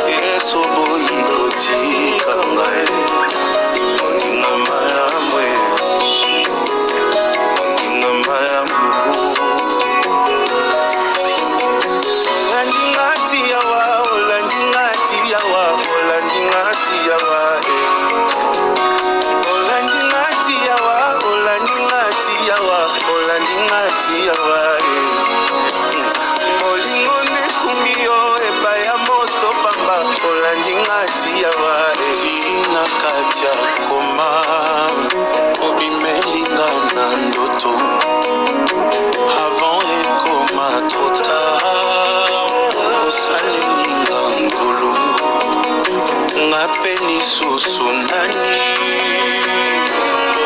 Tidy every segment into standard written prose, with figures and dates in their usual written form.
Yeso boy kotika Avant et comme trop tard, au salinga ngolo, ngapeni susunani,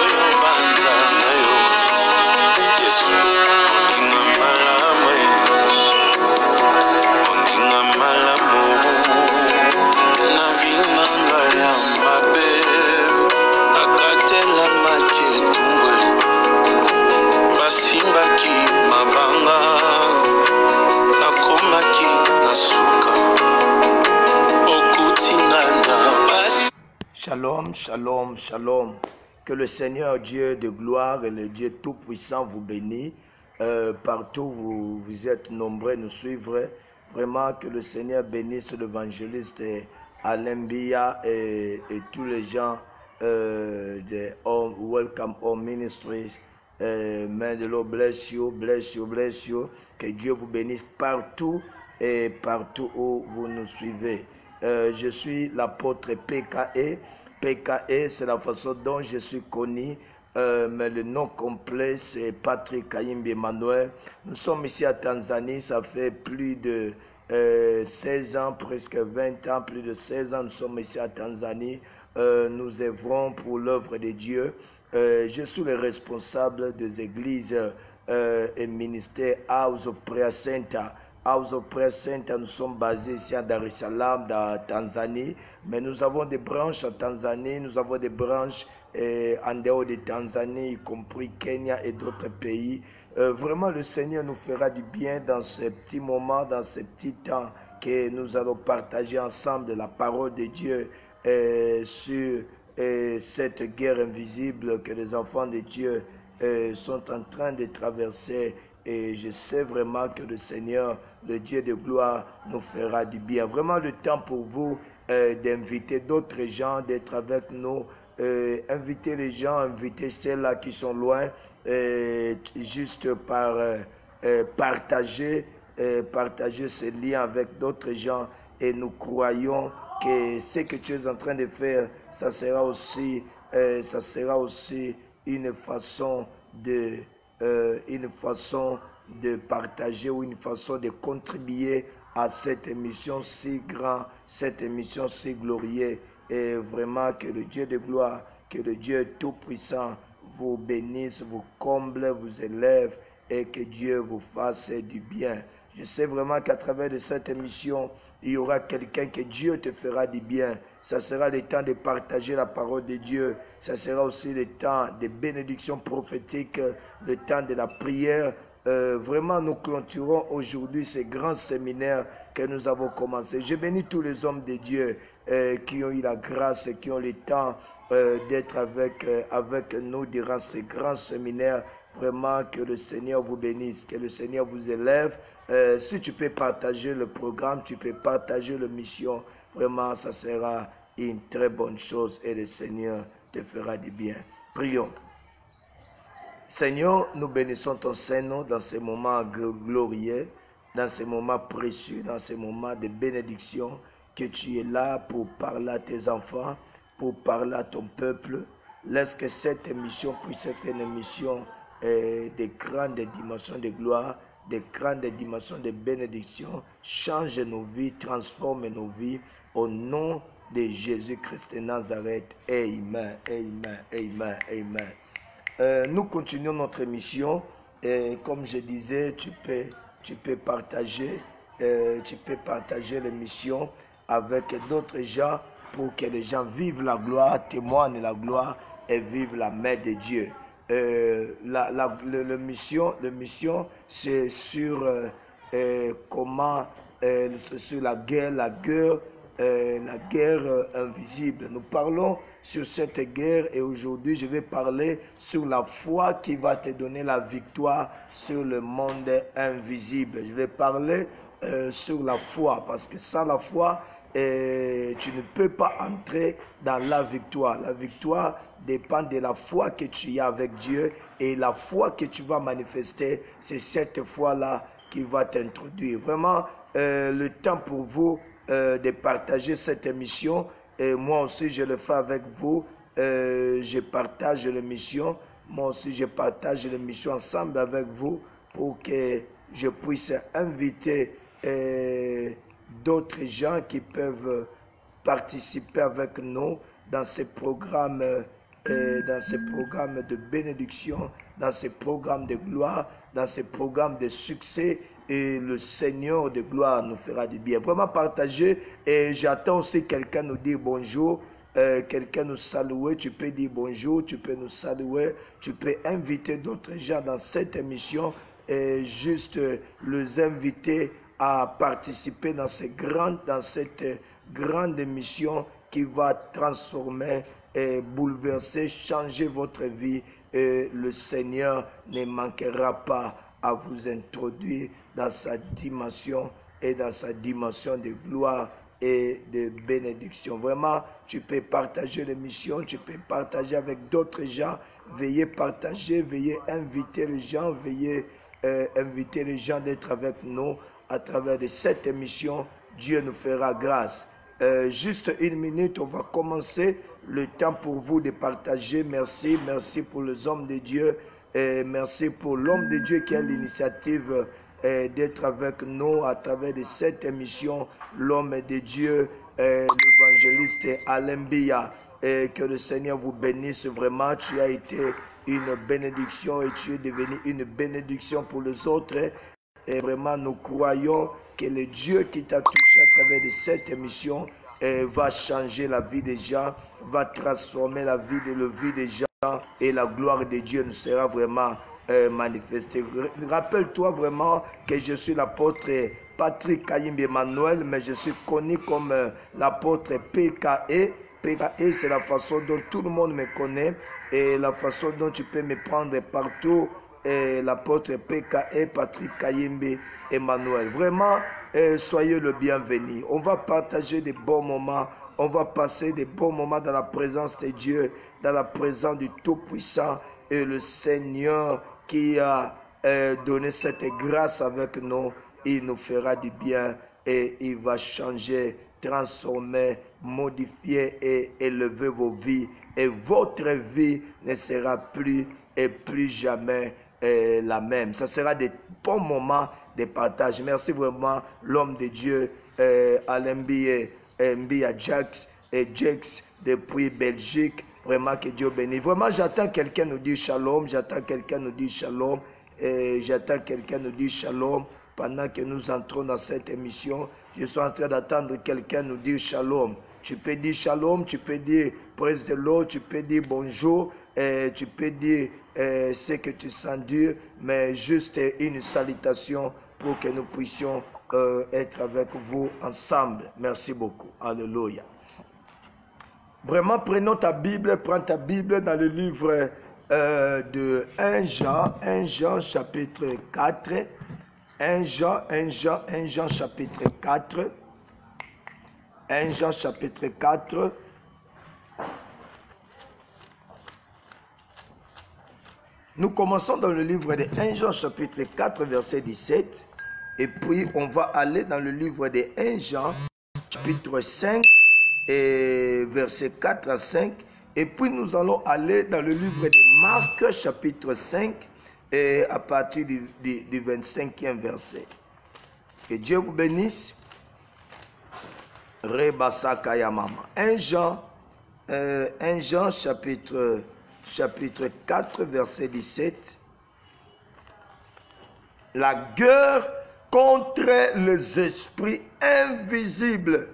oyo banza nayo, Yesu, ondinga malamu, na vinanga ya mabe, akatela maketumbwe. Basimbaki mabanga nakomaki nasuka okutinga na basi. Shalom, shalom, shalom. Que le Seigneur Dieu de gloire et le Dieu tout-puissant vous bénisse. Partout où vous êtes nombreux nous suivre. Vraiment que le Seigneur bénisse l'évangéliste Alain Biya et tous les gens de Welcome Home Ministries. May the Lord bless you, bless you, bless you. Que Dieu vous bénisse partout et partout où vous nous suivez. Je suis l'apôtre PKE. PKE, c'est la façon dont je suis connu. Mais le nom complet, c'est Patrick Kayimbi Emmanuel. Nous sommes ici à Tanzanie. Ça fait plus de 16 ans, presque 20 ans, plus de 16 ans. Nous sommes ici à Tanzanie. Nous œuvrons pour l'œuvre de Dieu. Je suis le responsable des églises et ministères House of Prayer Center. House of Prayer Center, nous sommes basés ici à Dar es Salaam, dans Tanzanie. Mais nous avons des branches en Tanzanie, nous avons des branches en dehors de Tanzanie, y compris Kenya et d'autres pays. Vraiment, le Seigneur nous fera du bien dans ces petits moments, dans ces petits temps que nous allons partager ensemble la parole de Dieu sur cette guerre invisible que les enfants de Dieu sont en train de traverser. Et je sais vraiment que le Seigneur, le Dieu de gloire, nous fera du bien. Vraiment le temps pour vous d'inviter d'autres gens, d'être avec nous. Inviter les gens, inviter ceux-là qui sont loin, juste par partager ces liens avec d'autres gens. Et nous croyons que ce que tu es en train de faire, ça sera aussi une façon de partager ou une façon de contribuer à cette émission si grande, cette émission si glorieuse. Et vraiment que le Dieu de gloire, que le Dieu tout-puissant vous bénisse, vous comble, vous élève et que Dieu vous fasse du bien. Je sais vraiment qu'à travers de cette émission, il y aura quelqu'un que Dieu te fera du bien. Ça sera le temps de partager la parole de Dieu. Ça sera aussi le temps de bénédiction prophétique, le temps de la prière. Vraiment, nous clôturons aujourd'hui ce grand séminaire que nous avons commencé. Je bénis tous les hommes de Dieu qui ont eu la grâce et qui ont le temps d'être avec nous durant ce grand séminaire. Vraiment, que le Seigneur vous bénisse, que le Seigneur vous élève. Si tu peux partager le programme, tu peux partager la mission. Vraiment, ça sera une très bonne chose et le Seigneur te fera du bien. Prions. Seigneur, nous bénissons ton Saint-Nom dans ces moments glorieux, dans ces moments précieux, dans ces moments de bénédiction, que tu es là pour parler à tes enfants, pour parler à ton peuple. Laisse que cette émission puisse être une émission de grandes dimensions de gloire, de grandes dimensions de bénédiction. Change nos vies, transforme nos vies au nom de Jésus-Christ de Nazareth. Amen, amen, amen, amen. Nous continuons notre émission et comme je disais, tu peux partager l'émission avec d'autres gens pour que les gens vivent la gloire, témoignent la gloire et vivent la main de Dieu. La mission, c'est sur comment, sur la guerre la guerre invisible. Nous parlons sur cette guerre et aujourd'hui je vais parler sur la foi qui va te donner la victoire sur le monde invisible. Je vais parler sur la foi parce que sans la foi, tu ne peux pas entrer dans la victoire. La victoire dépend de la foi que tu as avec Dieu et la foi que tu vas manifester, c'est cette foi-là qui va t'introduire. Vraiment, le temps pour vous de partager cette émission. Et moi aussi, je le fais avec vous. Je partage l'émission. Moi aussi, je partage l'émission ensemble avec vous pour que je puisse inviter d'autres gens qui peuvent participer avec nous dans ces programmes, de bénédiction, dans ces programmes de gloire, dans ces programmes de succès. Et le Seigneur de gloire nous fera du bien. Vraiment partager. Et j'attends aussi quelqu'un nous dire bonjour. Quelqu'un nous saluer. Tu peux dire bonjour. Tu peux nous saluer. Tu peux inviter d'autres gens dans cette émission. Et juste les inviter à participer dans cette grande émission qui va transformer et bouleverser, changer votre vie. Et le Seigneur ne manquera pas à vous introduire dans sa dimension et dans sa dimension de gloire et de bénédiction. Vraiment, tu peux partager l'émission, tu peux partager avec d'autres gens. Veuillez partager, veuillez inviter les gens, veuillez inviter les gens d'être avec nous à travers de cette émission. Dieu nous fera grâce. Juste une minute, on va commencer. Le temps pour vous de partager. Merci, merci pour les hommes de Dieu. Et merci pour l'homme de Dieu qui a l'initiative d'être avec nous à travers de cette émission. L'homme de Dieu, l'évangéliste Alain Biya. Et que le Seigneur vous bénisse vraiment. Tu as été une bénédiction et tu es devenu une bénédiction pour les autres. Et vraiment, nous croyons que le Dieu qui t'a touché à travers de cette émission va changer la vie des gens, va transformer la vie des gens et la gloire de Dieu nous sera vraiment manifestée. Rappelle-toi vraiment que je suis l'apôtre Patrick Kayimbe Emmanuel, mais je suis connu comme l'apôtre PKE. PKE, c'est la façon dont tout le monde me connaît et la façon dont tu peux me prendre partout. L'apôtre PKE, Patrick Kayimbe Emmanuel. Vraiment, soyez le bienvenu. On va partager des bons moments. On va passer des bons moments dans la présence de Dieu, dans la présence du Tout-Puissant et le Seigneur qui a donné cette grâce avec nous. Il nous fera du bien et il va changer, transformer, modifier et élever vos vies. Et votre vie ne sera plus et plus jamais la même. Ça sera des bons moments de partage. Merci vraiment l'homme de Dieu, Alain Biya Jax depuis Belgique. Vraiment que Dieu bénisse. Vraiment, j'attends quelqu'un nous dire shalom. J'attends quelqu'un nous dire shalom. J'attends quelqu'un nous dire shalom. Pendant que nous entrons dans cette émission, je suis en train d'attendre quelqu'un nous dire shalom. Tu peux dire shalom, tu peux dire praise the Lord, tu peux dire bonjour, tu peux dire ce que tu sens dire, mais juste une salutation pour que nous puissions être avec vous ensemble. Merci beaucoup. Alléluia. Vraiment, prenons ta Bible, prends ta Bible dans le livre de 1 Jean chapitre 4. 1 Jean chapitre 4. 1 Jean chapitre 4. Nous commençons dans le livre de 1 Jean chapitre 4 verset 17. Et puis on va aller dans le livre de 1 Jean chapitre 5 et verset 4 à 5. Et puis nous allons aller dans le livre de Marc chapitre 5 et à partir du 25e verset. Que Dieu vous bénisse. Rebasaka Yamama. 1 Jean chapitre 4 verset 17. La guerre contre les esprits invisibles.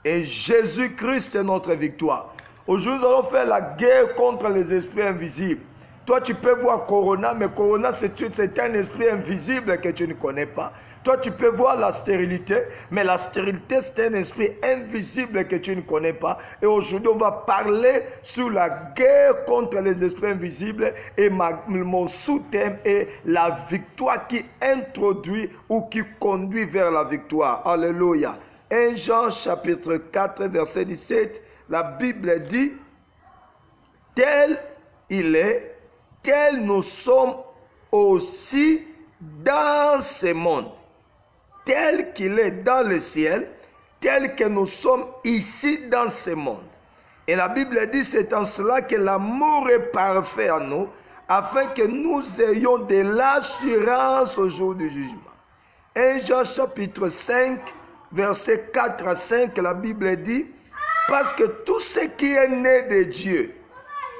Et Jésus-Christ est notre victoire. Aujourd'hui, nous allons faire la guerre contre les esprits invisibles. Toi, tu peux voir Corona, mais Corona, c'est un esprit invisible que tu ne connais pas. Toi, tu peux voir la stérilité, mais la stérilité, c'est un esprit invisible que tu ne connais pas. Et aujourd'hui, on va parler sur la guerre contre les esprits invisibles. Et mon sous-thème est la victoire qui introduit ou qui conduit vers la victoire. Alléluia. 1 Jean chapitre 4, verset 17, la Bible dit, tel il est, tel nous sommes aussi dans ce monde. Tel qu'il est dans le ciel, tel que nous sommes ici dans ce monde. Et la Bible dit, c'est en cela que l'amour est parfait en nous, afin que nous ayons de l'assurance au jour du jugement. 1 Jean chapitre 5, versets 4 à 5, la Bible dit, parce que tout ce qui est né de Dieu,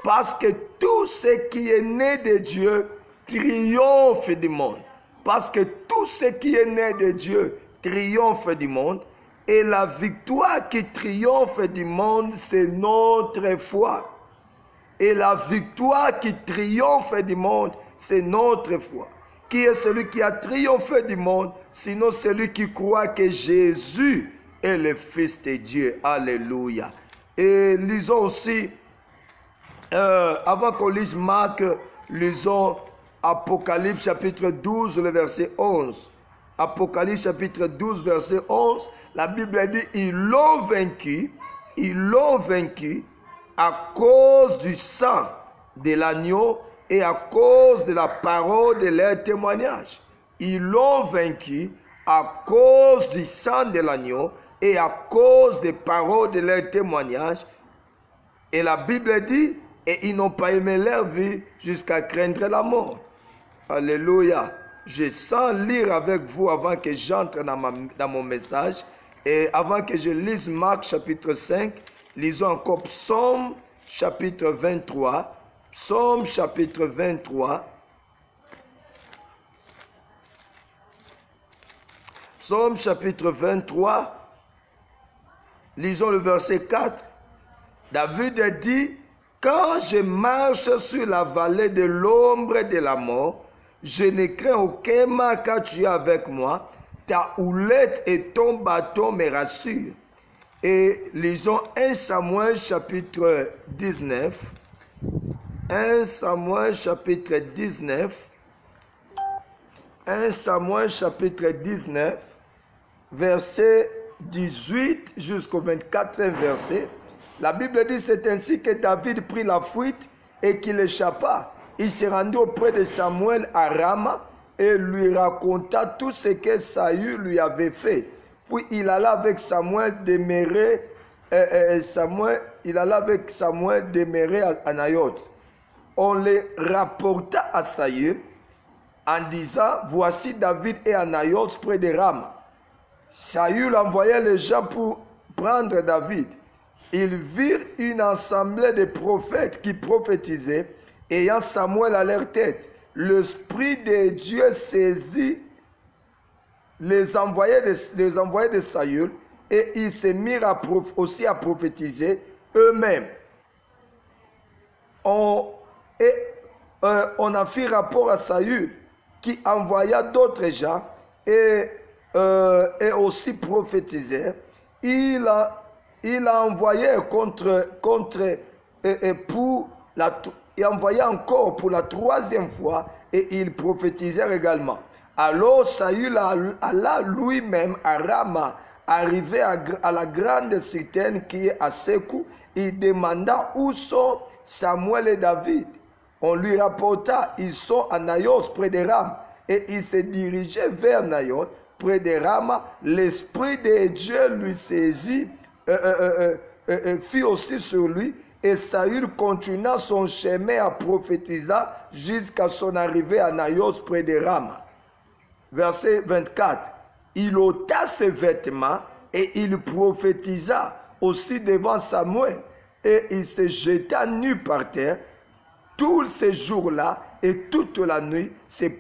parce que tout ce qui est né de Dieu triomphe du monde. Parce que tout ce qui est né de Dieu triomphe du monde. Et la victoire qui triomphe du monde, c'est notre foi. Et la victoire qui triomphe du monde, c'est notre foi. Qui est celui qui a triomphé du monde, sinon celui qui croit que Jésus est le Fils de Dieu. Alléluia. Et lisons aussi, avant qu'on lise Marc, lisons Apocalypse chapitre 12, le verset 11. Apocalypse chapitre 12, verset 11. La Bible dit, ils l'ont vaincu à cause du sang de l'agneau et à cause de la parole de leur témoignage. Ils l'ont vaincu à cause du sang de l'agneau et à cause des paroles de leur témoignage. Et la Bible dit, et ils n'ont pas aimé leur vie jusqu'à craindre la mort. Alléluia. Je sens lire avec vous avant que j'entre dans mon message. Et avant que je lise Marc chapitre 5, lisons encore Psaume chapitre 23. Psaume chapitre 23. Psaume chapitre 23. Lisons le verset 4. David dit, quand je marche sur la vallée de l'ombre de la mort, je ne crains aucun mal car tu es avec moi. Ta houlette et ton bâton me rassurent. Et lisons 1 Samuel chapitre 19. 1 Samuel chapitre 19. 1 Samuel chapitre 19, verset 18 jusqu'au 24e verset. La Bible dit, c'est ainsi que David prit la fuite et qu'il échappa. Il se rendit auprès de Samuel à Rama et lui raconta tout ce que Saül lui avait fait. Puis il alla avec Samuel demeurer, à Nayoth. On le rapporta à Saül en disant, voici David est à Nayoth près de Rama. Saül envoya les gens pour prendre David. Ils virent une assemblée de prophètes qui prophétisaient, ayant Samuel à leur tête. L'Esprit de Dieu saisit les envoyés de Saül et ils se mirent aussi à prophétiser eux-mêmes. On a fait rapport à Saül qui envoya d'autres gens et aussi prophétisait. Il a envoyé il envoyait encore pour la troisième fois et il prophétisait également. Alors Saül alla lui-même à Rama, arrivé à la grande citerne qui est à Sékou. Il demanda où sont Samuel et David. On lui rapporta, ils sont à Nayoth près de Rama. Et il se dirigeait vers Nayoth près de Rama. L'Esprit de Dieu lui saisit, fit aussi sur lui. Et Saül continua son chemin à prophétiser jusqu'à son arrivée à Nayoth près de Rama. Verset 24. Il ôta ses vêtements et il prophétisa aussi devant Samuel. Et il se jeta nu par terre tous ces jours-là et toute la nuit. C'est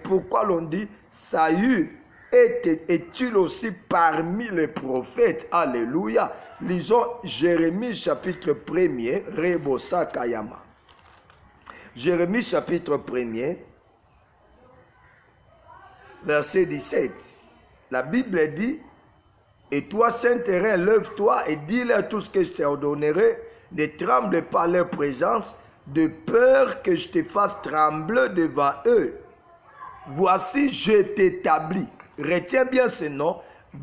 pourquoi l'on dit Saül est-il aussi parmi les prophètes. Alléluia. Lisons Jérémie chapitre 1er, Rebosa Kayama. Jérémie chapitre 1er, verset 17. La Bible dit, et toi, Saint-Terrain, lève-toi et dis-leur tout ce que je t'ordonnerai, ne tremble pas à leur présence, de peur que je te fasse trembler devant eux. Voici, je t'établis. Retiens bien ce nom,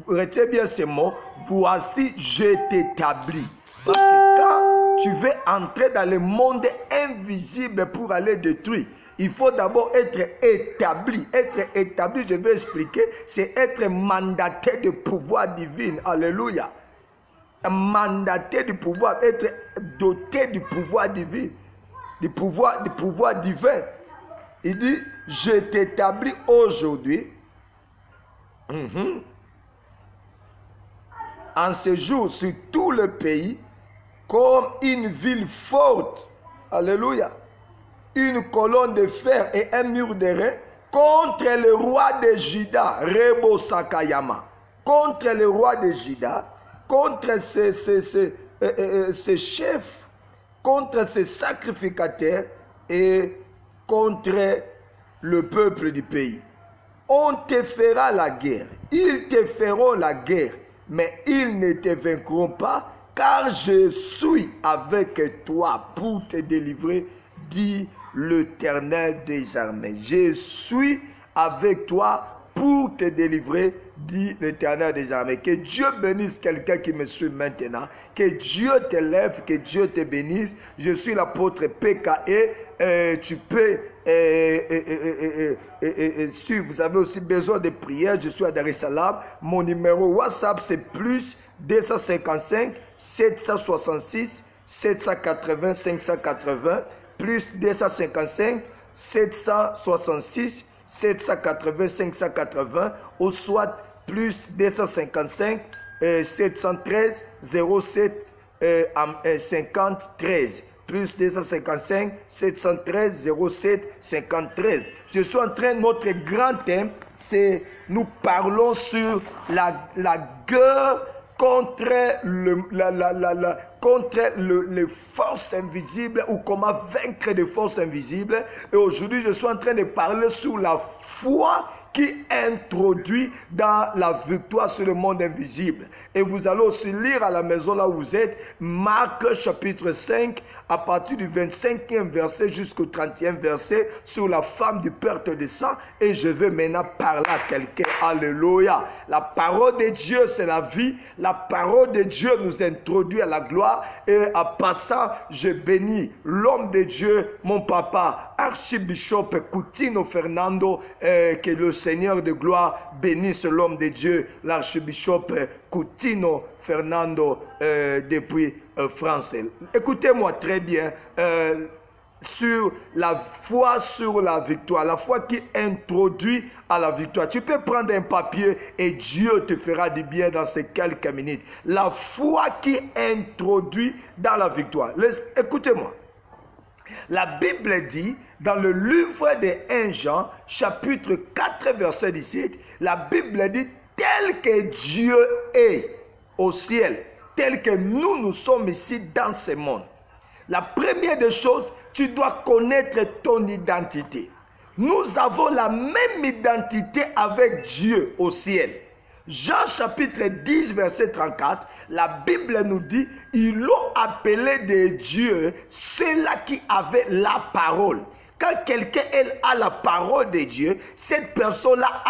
retiens bien ce mot. Voici, je t'établis. Parce que quand tu veux entrer dans le monde invisible pour aller détruire, il faut d'abord être établi. Être établi, je vais expliquer, c'est être mandaté de pouvoir divin. Alléluia. Mandaté du pouvoir, être doté du pouvoir divin. Du pouvoir divin. Il dit, je t'établis aujourd'hui, en ce jour, sur tout le pays, comme une ville forte. Alléluia. Une colonne de fer et un mur d'airain contre le roi de Juda, Rebo Sakayama. Contre le roi de Juda, contre ses chefs, contre ses sacrificateurs et contre le peuple du pays. On te fera la guerre. Ils te feront la guerre, mais ils ne te vaincront pas, car je suis avec toi pour te délivrer, dit l'Éternel des armées. Je suis avec toi pour te délivrer, dit l'Éternel des armées. Que Dieu bénisse quelqu'un qui me suit maintenant. Que Dieu te lève, que Dieu te bénisse. Je suis l'apôtre PKE. Tu peux, si vous avez aussi besoin de prière, je suis à Dar es Salaam. Mon numéro WhatsApp, c'est plus 255 766 780 580. Plus 255 766 780 580, ou soit plus 255 713 07 5013. Plus 255 713 07 53. Je suis en train, notre grand thème, c'est nous parlons sur la guerre contre les forces invisibles, ou comment vaincre des forces invisibles. Et aujourd'hui, je suis en train de parler sur la foi qui introduit dans la victoire sur le monde invisible. Et vous allez aussi lire à la maison là où vous êtes, Marc chapitre 5, à partir du 25e verset jusqu'au 30e verset, sur la femme du perte de sang. Et je vais maintenant parler à quelqu'un. Alléluia. La parole de Dieu, c'est la vie. La parole de Dieu nous introduit à la gloire. Et en passant, je bénis l'homme de Dieu, mon papa, Archibishop Coutinho Fernando, que le Seigneur de gloire bénisse l'homme de Dieu, l'archibishop Coutinho Fernando depuis France. Écoutez-moi très bien sur la foi, sur la victoire, la foi qui introduit à la victoire. Tu peux prendre un papier et Dieu te fera du bien dans ces quelques minutes. La foi qui introduit dans la victoire. Écoutez-moi. La Bible dit, dans le livre de 1 Jean, chapitre 4, verset 17, la Bible dit, tel que Dieu est au ciel, tel que nous sommes ici dans ce monde. La première des choses, tu dois connaître ton identité. Nous avons la même identité avec Dieu au ciel. Jean chapitre 10, verset 34, la Bible nous dit, ils l'ont appelé de Dieu ceux-là qui avaient la parole. Quand quelqu'un a la parole de Dieu, cette personne-là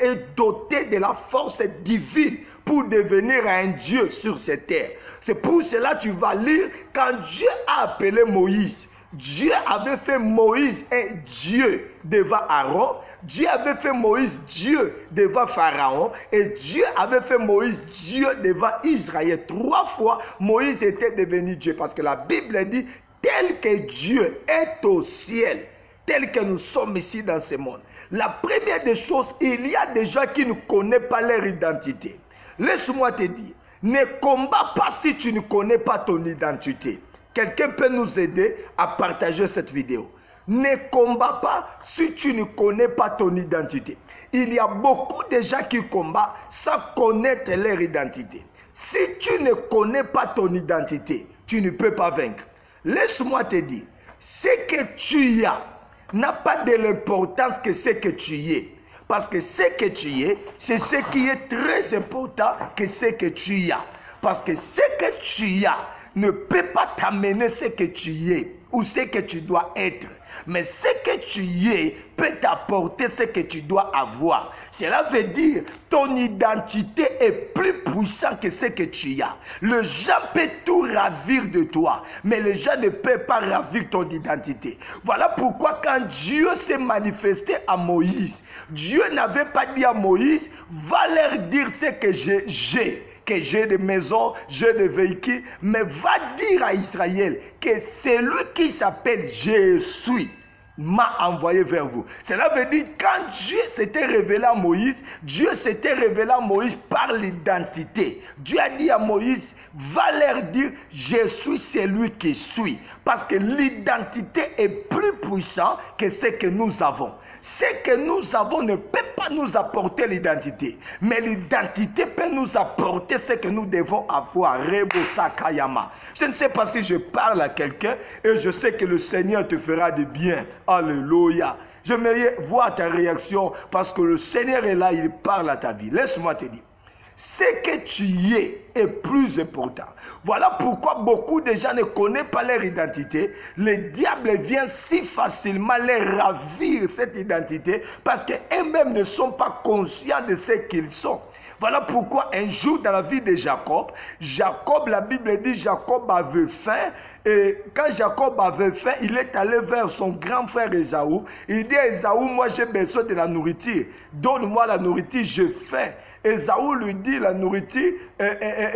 est dotée de la force divine pour devenir un Dieu sur cette terre. C'est pour cela que tu vas lire, quand Dieu a appelé Moïse, Dieu avait fait Moïse un Dieu devant Aaron, Dieu avait fait Moïse Dieu devant Pharaon, et Dieu avait fait Moïse Dieu devant Israël. 3 fois, Moïse était devenu Dieu, parce que la Bible dit, tel que Dieu est au ciel, tel que nous sommes ici dans ce monde. La première des choses, il y a des gens qui ne connaissent pas leur identité. Laisse-moi te dire, ne combats pas si tu ne connais pas ton identité. Quelqu'un peut nous aider à partager cette vidéo. Ne combats pas si tu ne connais pas ton identité. Il y a beaucoup de gens qui combattent sans connaître leur identité. Si tu ne connais pas ton identité, tu ne peux pas vaincre. Laisse-moi te dire, ce que tu as n'a pas de l'importance que ce que tu es. Parce que ce que tu es, c'est ce qui est très important que ce que tu as. Parce que ce que tu as ne peut pas t'amener ce que tu es ou ce que tu dois être. Mais ce que tu es peut t'apporter ce que tu dois avoir. Cela veut dire ton identité est plus puissante que ce que tu as. Le gens peut tout ravir de toi, mais les gens ne peuvent pas ravir ton identité. Voilà pourquoi quand Dieu s'est manifesté à Moïse, Dieu n'avait pas dit à Moïse, va leur dire ce que j'ai. Que j'ai des maisons, j'ai des véhicules, mais va dire à Israël que celui qui s'appelle Jésus m'a envoyé vers vous. Cela veut dire quand Dieu s'était révélé à Moïse, Dieu s'était révélé à Moïse par l'identité. Dieu a dit à Moïse, va leur dire, je suis celui qui suis. Parce que l'identité est plus puissante que ce que nous avons. Ce que nous avons ne peut pas nous apporter l'identité. Mais l'identité peut nous apporter ce que nous devons avoir. Rebo Sakayama. Je ne sais pas si je parle à quelqu'un et je sais que le Seigneur te fera du bien. Alléluia. J'aimerais voir ta réaction parce que le Seigneur est là, il parle à ta vie. Laisse-moi te dire. Ce que tu es est plus important. Voilà pourquoi beaucoup de gens ne connaissent pas leur identité. Le diable vient si facilement leur ravir cette identité parce qu'eux-mêmes ne sont pas conscients de ce qu'ils sont. Voilà pourquoi un jour dans la vie de Jacob, la Bible dit Jacob avait faim. Et quand Jacob avait faim, il est allé vers son grand frère Ésaü. Il dit à Ésaü, moi j'ai besoin de la nourriture. Donne-moi la nourriture, j'ai faim. Ésaü lui dit la nourriture,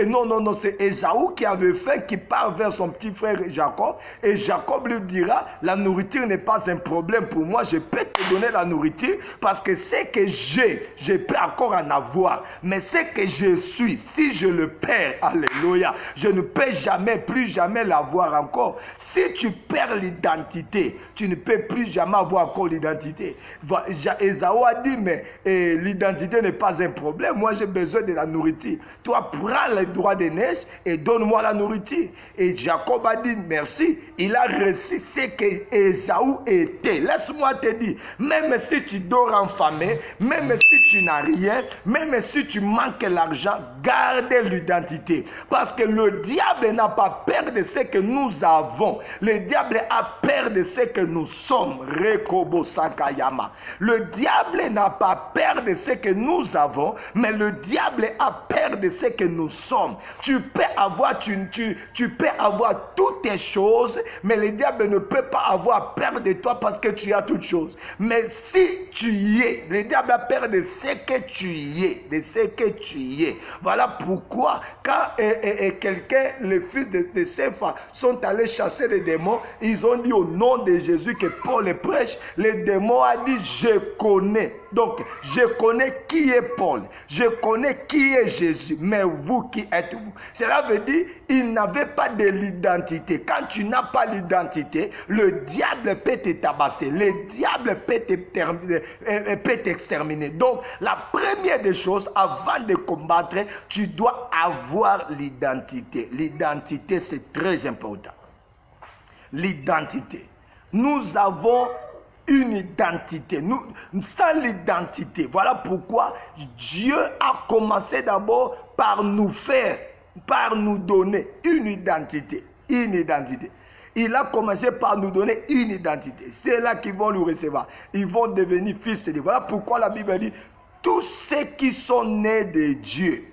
non, c'est Ésaü qui avait faim, qui part vers son petit frère Jacob, et Jacob lui dira, la nourriture n'est pas un problème pour moi, je peux te donner la nourriture, parce que ce que j'ai, je peux encore en avoir, mais ce que je suis, si je le perds, alléluia, je ne peux jamais, plus jamais l'avoir encore. Si tu perds l'identité, tu ne peux plus jamais avoir encore l'identité. Ésaü a dit, mais l'identité n'est pas un problème. Moi, j'ai besoin de la nourriture. Toi, prends les droits des neiges et donne-moi la nourriture. Et Jacob a dit merci. Il a reçu ce que Ésaü était. Laisse-moi te dire, même si tu dors enfamé, même si tu n'as rien, même si tu manques l'argent, garde l'identité. Parce que le diable n'a pas peur de ce que nous avons. Le diable a peur de ce que nous sommes. Rekobo Sakayama. Le diable n'a pas peur de ce que nous avons, mais le diable a peur de ce que nous sommes. Tu peux avoir toutes tes choses, mais le diable ne peut pas avoir peur de toi parce que tu as toutes choses. Mais si tu y es, le diable a peur de ce que tu y es, Voilà pourquoi quand quelqu'un, les fils de Sépha sont allés chasser les démons, ils ont dit au nom de Jésus que Paul les prêche. Les démons a dit je connais. Donc je connais qui est Paul. Je connais qui est Jésus, mais vous qui êtes-vous? Cela veut dire il n'avait pas de l'identité. Quand tu n'as pas l'identité, le diable peut te tabasser, le diable peut t'exterminer. Donc la première des choses, avant de combattre, tu dois avoir l'identité. L'identité, c'est très important. L'identité. Nous avons une identité. Sans l'identité, voilà pourquoi Dieu a commencé d'abord par nous donner une identité. Une identité. Il a commencé par nous donner une identité. C'est là qu'ils vont nous recevoir. Ils vont devenir fils de Dieu. Voilà pourquoi la Bible dit, tous ceux qui sont nés de Dieu,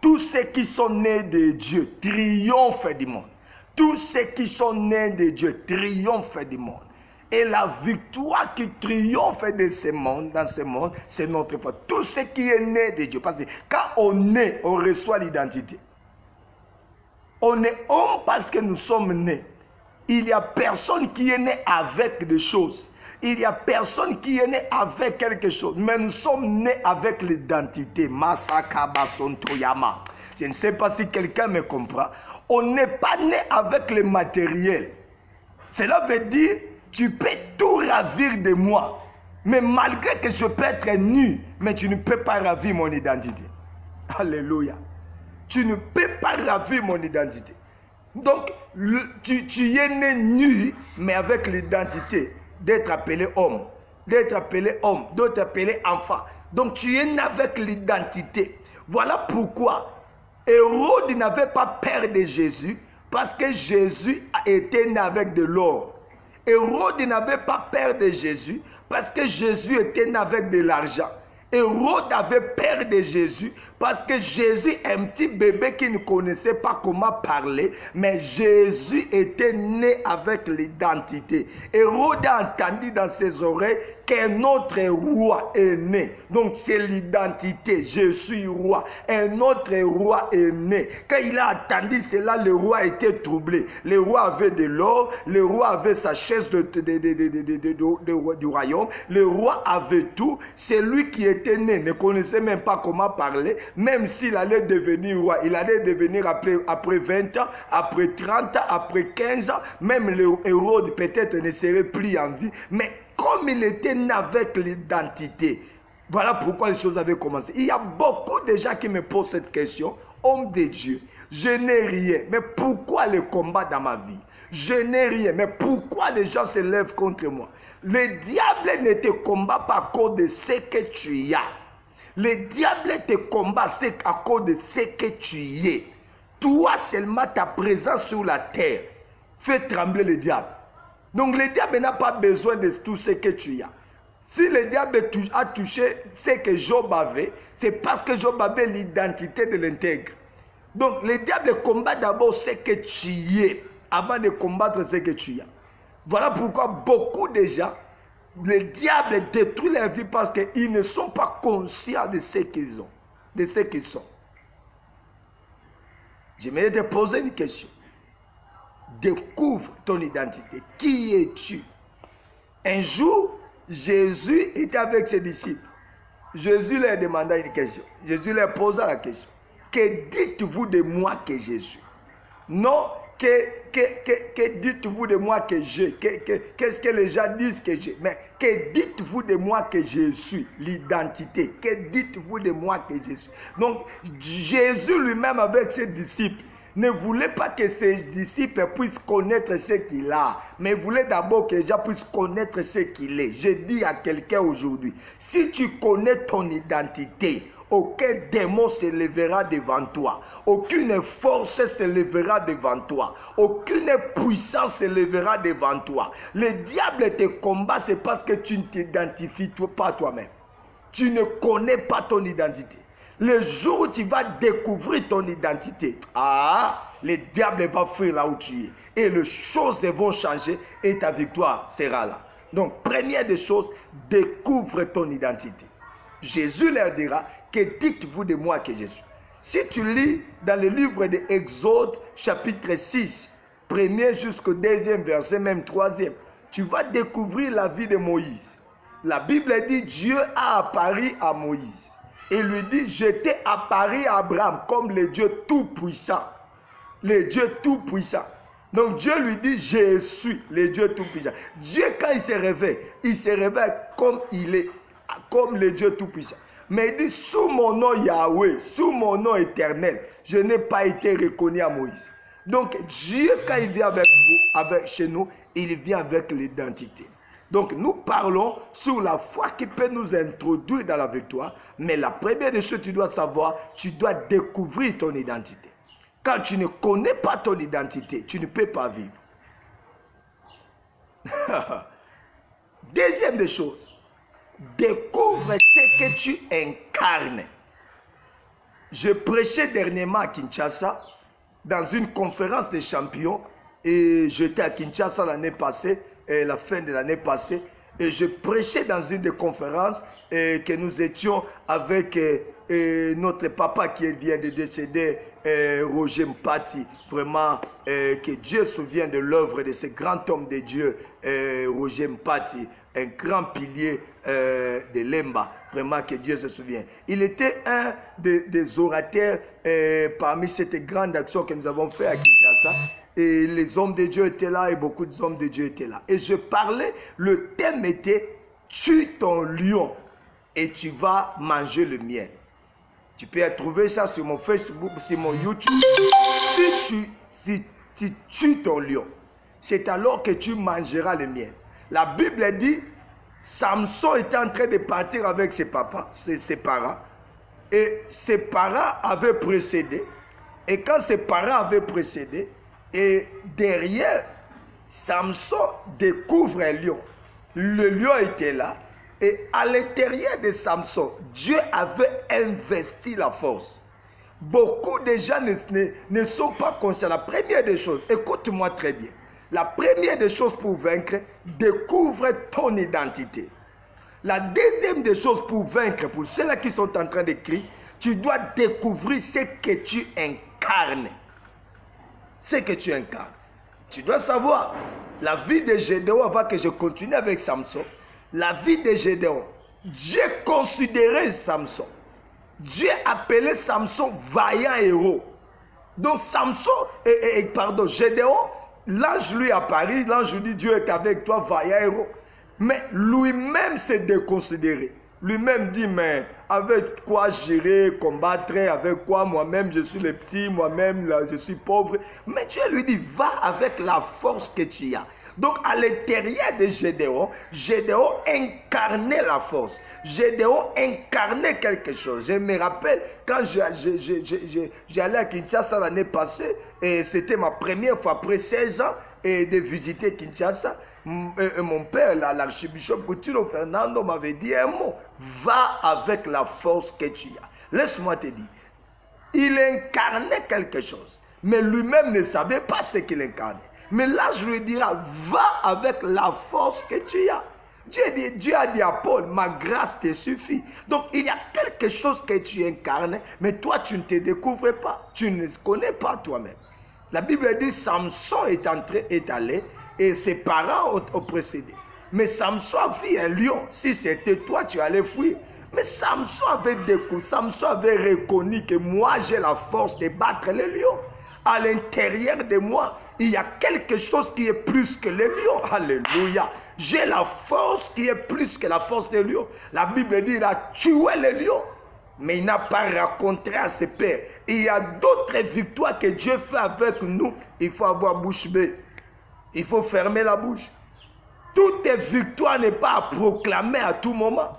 tous ceux qui sont nés de Dieu triomphent du monde. Tous ceux qui sont nés de Dieu triomphent du monde. Et la victoire qui triomphe de ce monde, dans ce monde, c'est notre foi. Tout ce qui est né de Dieu. Parce que quand on naît, on reçoit l'identité. On est homme parce que nous sommes nés. Il n'y a personne qui est né avec des choses. Il n'y a personne qui est né avec quelque chose. Mais nous sommes nés avec l'identité. Masakabasontoyama. Je ne sais pas si quelqu'un me comprend. On n'est pas né avec le matériel. Cela veut dire, tu peux tout ravir de moi. Mais malgré que je peux être nu, mais tu ne peux pas ravir mon identité. Alléluia. Tu ne peux pas ravir mon identité. Donc, tu es né nu, mais avec l'identité d'être appelé homme. d'être appelé homme, d'autres appelés enfant. Donc tu es né avec l'identité. Voilà pourquoi Hérode n'avait pas peur de Jésus, parce que Jésus était né avec de l'or. Hérode n'avait pas peur de Jésus, parce que Jésus était né avec de l'argent. Hérode avait peur de Jésus parce que Jésus est un petit bébé qui ne connaissait pas comment parler, mais Jésus était né avec l'identité. Hérode a entendu dans ses oreilles qu'un autre roi est né. Donc c'est l'identité, je suis roi. Un autre roi est né. Quand il a entendu cela, le roi était troublé. Le roi avait de l'or, le roi avait sa chaise du royaume, le roi avait tout. C'est lui qui était né, ne connaissait même pas comment parler, même s'il allait devenir roi, il allait devenir après 20 ans, après 30 ans, après 15 ans, même le Hérode peut-être ne serait plus en vie, mais comme il était né avec l'identité, voilà pourquoi les choses avaient commencé. Il y a beaucoup de gens qui me posent cette question, homme de Dieu, je n'ai rien, mais pourquoi le combat dans ma vie? Je n'ai rien, mais pourquoi les gens se lèvent contre moi? Le diable ne te combat pas à cause de ce que tu as. Le diable te combat à cause de ce que tu es. Toi seulement, ta présence sur la terre fait trembler le diable. Donc le diable n'a pas besoin de tout ce que tu as. Si le diable a touché ce que Job avait, c'est parce que Job avait l'identité de l'intègre. Donc le diable combat d'abord ce que tu es avant de combattre ce que tu as. Voilà pourquoi beaucoup de gens, le diable détruit leur vie parce qu'ils ne sont pas conscients de ce qu'ils ont, de ce qu'ils sont. J'aimerais te poser une question. Découvre ton identité. Qui es-tu? Un jour, Jésus était avec ses disciples. Jésus leur demanda une question. Jésus leur posa la question. Que dites-vous de moi que je suis? Non, que dites-vous de moi que j'ai? Qu'est-ce que les gens disent que j'ai? Mais que dites-vous de moi que je suis? L'identité. Que dites-vous de moi que je suis? Donc, Jésus lui-même avec ses disciples ne voulait pas que ses disciples puissent connaître ce qu'il a, mais voulait d'abord que les gens puissent connaître ce qu'il est. Je dis à quelqu'un aujourd'hui, si tu connais ton identité, aucun démon se lèvera devant toi. Aucune force se lèvera devant toi. Aucune puissance se lèvera devant toi. Le diable te combat, c'est parce que tu ne t'identifies pas toi-même. Tu ne connais pas ton identité. Le jour où tu vas découvrir ton identité, le diable va fuir là où tu es. Et les choses vont changer et ta victoire sera là. Donc, première des choses, découvre ton identité. Jésus leur dira, que dites-vous de moi que je suis? Si tu lis dans le livre de Exode, chapitre 6, premier jusqu'au deuxième verset, même troisième, tu vas découvrir la vie de Moïse. La Bible dit, Dieu a apparu à Moïse. Et lui dit, je t'ai apparu à Abraham comme le Dieu tout-puissant. Le Dieu tout-puissant. Donc Dieu lui dit, je suis le Dieu tout-puissant. Dieu, quand il se réveille comme il est, comme le Dieu tout-puissant. Mais il dit, sous mon nom Yahweh, sous mon nom éternel, je n'ai pas été reconnu à Moïse. Donc Dieu, quand il vient avec vous, chez nous, il vient avec l'identité. Donc nous parlons sur la foi qui peut nous introduire dans la victoire. Mais la première des choses que tu dois savoir, tu dois découvrir ton identité. Quand tu ne connais pas ton identité, tu ne peux pas vivre. Deuxième des choses, découvre ce que tu incarnes. Je prêchais dernièrement à Kinshasa dans une conférence des champions et j'étais à Kinshasa l'année passée, la fin de l'année passée, et je prêchais dans une des conférences que nous étions avec notre papa qui vient de décéder, Roger Mpati. Vraiment, que Dieu se souvienne de l'œuvre de ce grand homme de Dieu, Roger Mpati, un grand pilier de Lemba. Vraiment que Dieu se souvienne. Il était un des orateurs parmi cette grande action que nous avons fait à Kinshasa. Et les hommes de Dieu étaient là et beaucoup d'hommes de Dieu étaient là. Et je parlais, le thème était « Tue ton lion et tu vas manger le mien ». Tu peux trouver ça sur mon Facebook, sur mon YouTube. Si tu tues ton lion, c'est alors que tu mangeras le mien. La Bible dit Samson était en train de partir avec ses parents. Et ses parents avaient précédé. Et quand ses parents avaient précédé, et derrière, Samson découvre un lion. Le lion était là. Et à l'intérieur de Samson, Dieu avait investi la force. Beaucoup de gens ne sont pas conscients. La première des choses, écoute-moi très bien. La première des choses pour vaincre, découvre ton identité. La deuxième des choses pour vaincre, pour ceux-là qui sont en train d'écrire, tu dois découvrir ce que tu incarnes. Ce que tu incarnes. Tu dois savoir, la vie de Gédéon, avant que je continue avec Samson, la vie de Gédéon, Dieu considérait Samson. Dieu appelait Samson vaillant héros. Donc Samson, Gédéon, l'ange lui apparut, l'ange lui dit Dieu est avec toi, vaillant héros. Mais lui-même s'est déconsidéré. Lui-même dit, mais avec quoi j'irai combattre, avec quoi moi-même je suis le petit, moi-même je suis pauvre. Mais Dieu lui dit, va avec la force que tu as. Donc à l'intérieur de Gédéon, Gédéon incarnait la force. Gédéon incarnait quelque chose. Je me rappelle quand j'allais à Kinshasa l'année passée, et c'était ma première fois après 16 ans de visiter Kinshasa. Mon père, l'archibishop Coutinho Fernando m'avait dit un mot. Va avec la force que tu as. Laisse-moi te dire. Il incarnait quelque chose. Mais lui-même ne savait pas ce qu'il incarnait. Mais là, je lui dirai, va avec la force que tu as. Dieu a dit à Paul, ma grâce te suffit. Donc, il y a quelque chose que tu incarnes, mais toi, tu ne te découvres pas. Tu ne connais pas toi-même. La Bible dit, Samson est allé et ses parents ont précédé. Mais Samson a vu un lion. Si c'était toi, tu allais fuir. Mais Samson avait reconnu que moi, j'ai la force de battre les lions. À l'intérieur de moi, il y a quelque chose qui est plus que les lions. Alléluia. J'ai la force qui est plus que la force des lions. La Bible dit, il a tué les lions. Mais il n'a pas raconté à ses pères. Il y a d'autres victoires que Dieu fait avec nous. Il faut avoir bouche bée. Il faut fermer la bouche. Toute victoire n'est pas à proclamer à tout moment.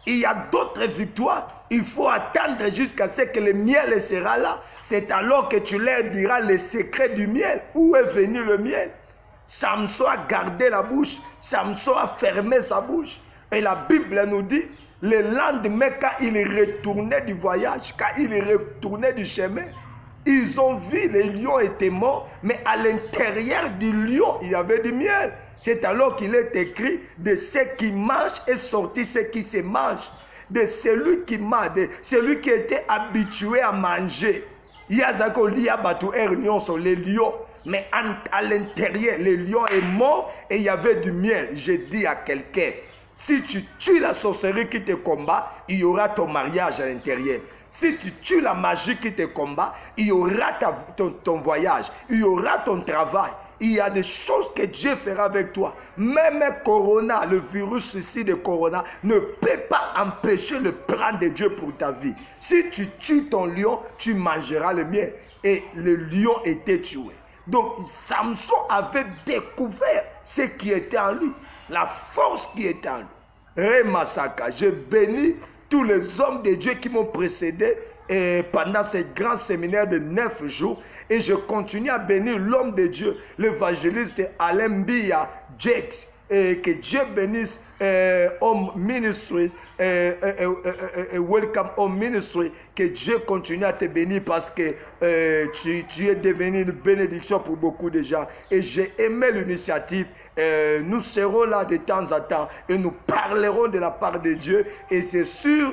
Il y a d'autres victoires. Il faut attendre jusqu'à ce que le miel sera là. C'est alors que tu leur diras le secret du miel. Où est venu le miel? Samson a gardé la bouche. Samson a fermé sa bouche. Et la Bible nous dit, le lendemain, quand il retournait du voyage, quand il retournait du chemin, ils ont vu les lions étaient morts, mais à l'intérieur du lion, il y avait du miel. C'est alors qu'il est écrit, de ce qui mange est sorti ce qui se mange. De celui qui mange, de celui qui était habitué à manger. Il y a les lions. Mais à l'intérieur, le lion est mort et il y avait du miel. Je dis à quelqu'un, si tu tues la sorcellerie qui te combat, il y aura ton mariage à l'intérieur. Si tu tues la magie qui te combat, il y aura ton voyage, il y aura ton travail. Il y a des choses que Dieu fera avec toi. Même Corona, le virus ici de Corona, ne peut pas empêcher le plan de Dieu pour ta vie. Si tu tues ton lion, tu mangeras le miel. Et le lion était tué. Donc Samson avait découvert ce qui était en lui, la force qui était en lui. Remasaka, je bénis tous les hommes de Dieu qui m'ont précédé pendant ce grand séminaire de 9 jours. Et je continue à bénir l'homme de Dieu, l'évangéliste Alain Bia Jakes. Et que Dieu bénisse Home Ministry, Welcome Home Ministry. Que Dieu continue à te bénir parce que tu es devenu une bénédiction pour beaucoup de gens. Et j'ai aimé l'initiative. Nous serons là de temps en temps et nous parlerons de la part de Dieu. Et c'est sur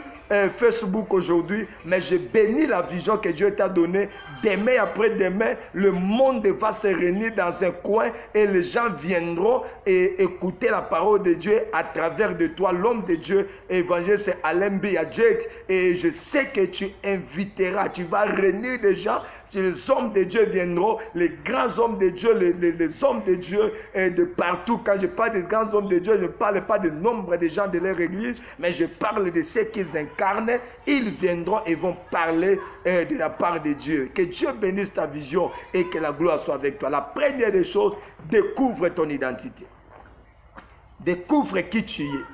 Facebook aujourd'hui, mais je bénis la vision que Dieu t'a donnée. Demain après-demain, le monde va se réunir dans un coin et les gens viendront et écouter la parole de Dieu à travers de toi, l'homme de Dieu, évangéliste Alain Bia Jakes. Et je sais que tu inviteras, tu vas réunir des gens. Les hommes de Dieu viendront, les grands hommes de Dieu, les hommes de Dieu de partout. Quand je parle des grands hommes de Dieu, je ne parle pas du nombre de gens de leur église, mais je parle de ce qu'ils incarnent. Ils viendront et vont parler de la part de Dieu. Que Dieu bénisse ta vision et que la gloire soit avec toi. La première des choses, découvre ton identité. Découvre qui tu es.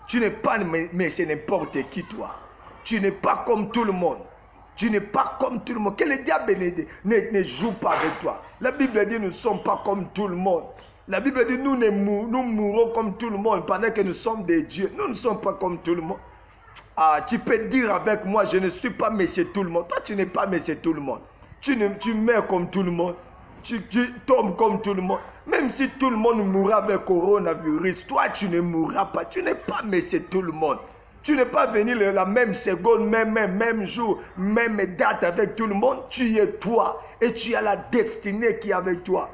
Tu n'es pas, mais c'est n'importe qui, toi. Tu n'es pas comme tout le monde. Tu n'es pas comme tout le monde. Que le diable ne joue pas avec toi. La Bible dit nous ne sommes pas comme tout le monde. La Bible dit nous mourrons comme tout le monde pendant que nous sommes des dieux. Nous ne sommes pas comme tout le monde. Ah, tu peux dire avec moi, je ne suis pas monsieur tout le monde. Toi, tu n'es pas monsieur tout le monde. Tu meurs comme tout le monde. Tu tombes comme tout le monde. Même si tout le monde mourra avec coronavirus, toi, tu ne mourras pas. Tu n'es pas monsieur tout le monde. Tu n'es pas venu la même seconde, même jour, même date avec tout le monde. Tu es toi et tu as la destinée qui est avec toi.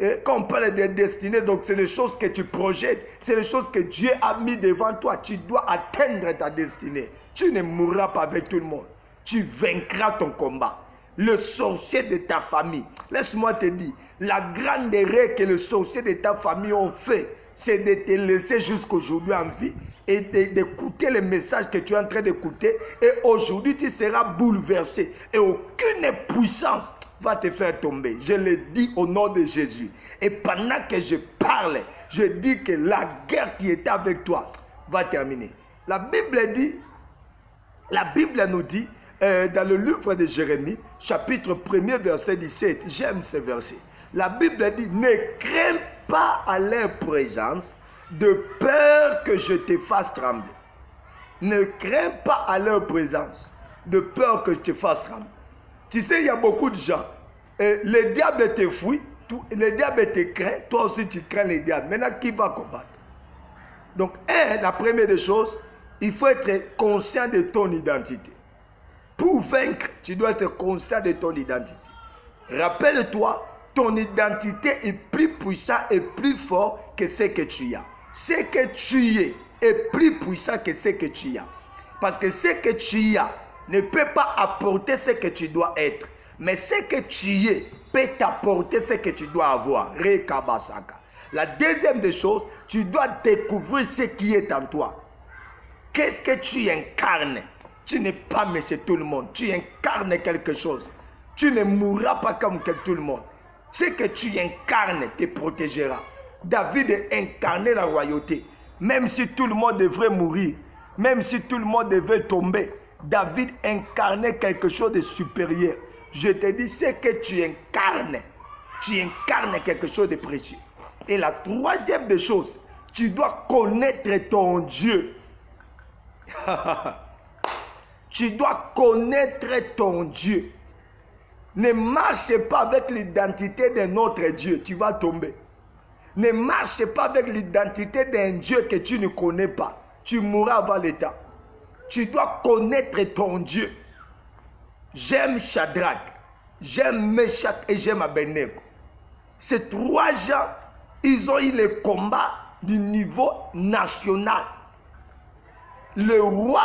Et quand on parle de destinée, donc c'est les choses que tu projettes, c'est les choses que Dieu a mis devant toi. Tu dois atteindre ta destinée. Tu ne mourras pas avec tout le monde. Tu vaincras ton combat. Le sorcier de ta famille, laisse-moi te dire, la grande erreur que les sorciers de ta famille ont fait, c'est de te laisser jusqu'aujourd'hui en vie et d'écouter les messages que tu es en train d'écouter. Et aujourd'hui, tu seras bouleversé. Et aucune puissance va te faire tomber. Je le dis au nom de Jésus. Et pendant que je parle, je dis que la guerre qui était avec toi va terminer. La Bible nous dit, dans le livre de Jérémie, chapitre 1er, verset 17, j'aime ce verset. La Bible dit, ne crains pas à leur présence, de peur que je te fasse trembler. Ne crains pas à leur présence, de peur que je te fasse trembler. Tu sais, il y a beaucoup de gens, le diable te fuit, le diable te craint, toi aussi tu crains le diable. Maintenant, qui va combattre? Donc, la première des choses, il faut être conscient de ton identité. Pour vaincre, tu dois être conscient de ton identité. Rappelle-toi, ton identité est plus puissante et plus fort que ce que tu as. Ce que tu es est plus puissant que ce que tu as. Parce que ce que tu as ne peut pas apporter ce que tu dois être. Mais ce que tu es peut t'apporter ce que tu dois avoir. Rekabasaka. La deuxième des choses, tu dois découvrir ce qui est en toi. Qu'est-ce que tu incarnes? Tu n'es pas monsieur tout le monde. Tu incarnes quelque chose. Tu ne mourras pas comme tout le monde. Ce que tu incarnes te protégera. David incarnait la royauté. Même si tout le monde devrait mourir, même si tout le monde devait tomber, David incarnait quelque chose de supérieur. Je te dis, ce que tu incarnes quelque chose de précieux. Et la troisième des choses, tu dois connaître ton Dieu. Tu dois connaître ton Dieu. Ne marche pas avec l'identité d'un autre Dieu, tu vas tomber. Ne marche pas avec l'identité d'un Dieu que tu ne connais pas. Tu mourras avant l'état. Tu dois connaître ton Dieu. J'aime Shadrach, j'aime Meshach et j'aime Abednego. Ces trois gens, ils ont eu le combat du niveau national. Le roi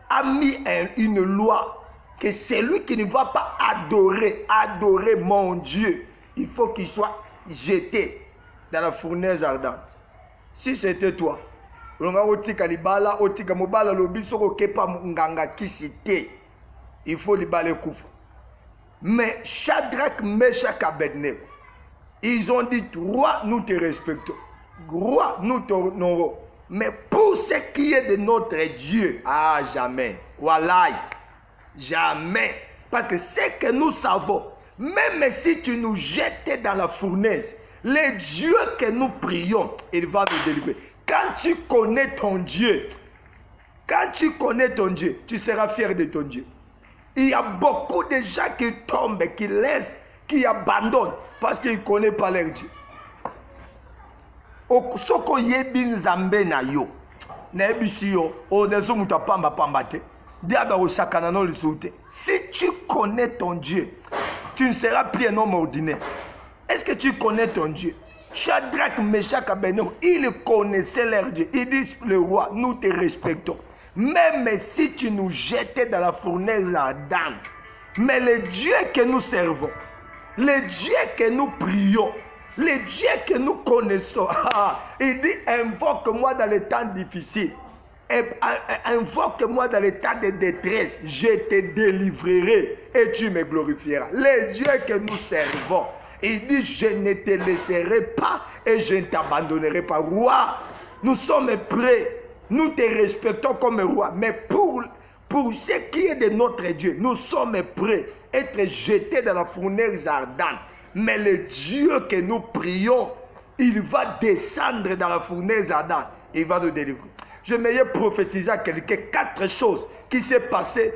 a mis une loi que celui qui ne va pas adorer mon Dieu, il faut qu'il soit jeté dans la fournaise ardente. Si c'était toi, il faut libérer Koufa. Mais Shadrach, Meshach, Abednego, ils ont dit, roi, nous te respectons. Roi, nous t'honorons. Mais pour ce qui est de notre Dieu, ah, jamais. Voilà. Jamais. Parce que ce que nous savons, même si tu nous jettes dans la fournaise, le Dieu que nous prions, il va nous délivrer. Quand tu connais ton Dieu, tu seras fier de ton Dieu. Il y a beaucoup de gens qui tombent, qui laissent, qui abandonnent parce qu'ils ne connaissent pas leur Dieu. Soko yebi nzambe na yo na ebisi yo onezo muta pamba pamba te diaba osakana no lisute. Si tu connais ton Dieu, tu ne seras plus un homme ordinaire. Est-ce que tu connais ton Dieu? Shadrach, Meshach, Abednego, ils connaissaient leur Dieu. Ils disent, le roi, nous te respectons. Même si tu nous jetais dans la fournaise ardente, mais le Dieu que nous servons, le Dieu que nous prions, le Dieu que nous connaissons, il dit, invoque-moi dans les temps difficiles. Invoque-moi dans les temps de détresse. Je te délivrerai et tu me glorifieras. Le Dieu que nous servons, il dit, je ne te laisserai pas et je ne t'abandonnerai pas. Roi, nous sommes prêts Nous te respectons comme roi. Mais pour ce qui est de notre Dieu, nous sommes prêts à être jetés dans la fournaise ardente. Mais le Dieu que nous prions, il va descendre dans la fournaise ardente. Il va nous délivrer. Je m'ai prophétisé à quelqu'un 4 choses qui s'est passées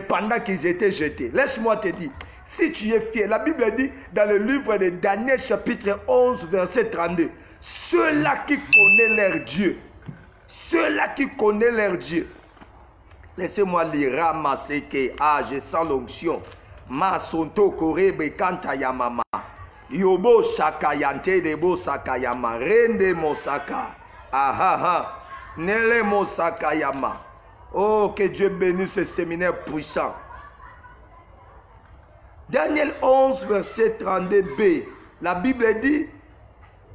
pendant qu'ils étaient jetés. Laisse-moi te dire, si tu es fier, la Bible dit dans le livre de Daniel chapitre 11 verset 32, ceux-là qui connaissent leur Dieu, ceux-là qui connaissent leur Dieu, laissez-moi lire, Ramaseke, je sens l'onction, Masonto Korebe Kantayamama, Yobo Sakayante Debo Sakayama, Rende Mosaka, Nele Mosakayama. Oh, que Dieu bénisse ce séminaire puissant. Daniel 11, verset 32b, la Bible dit,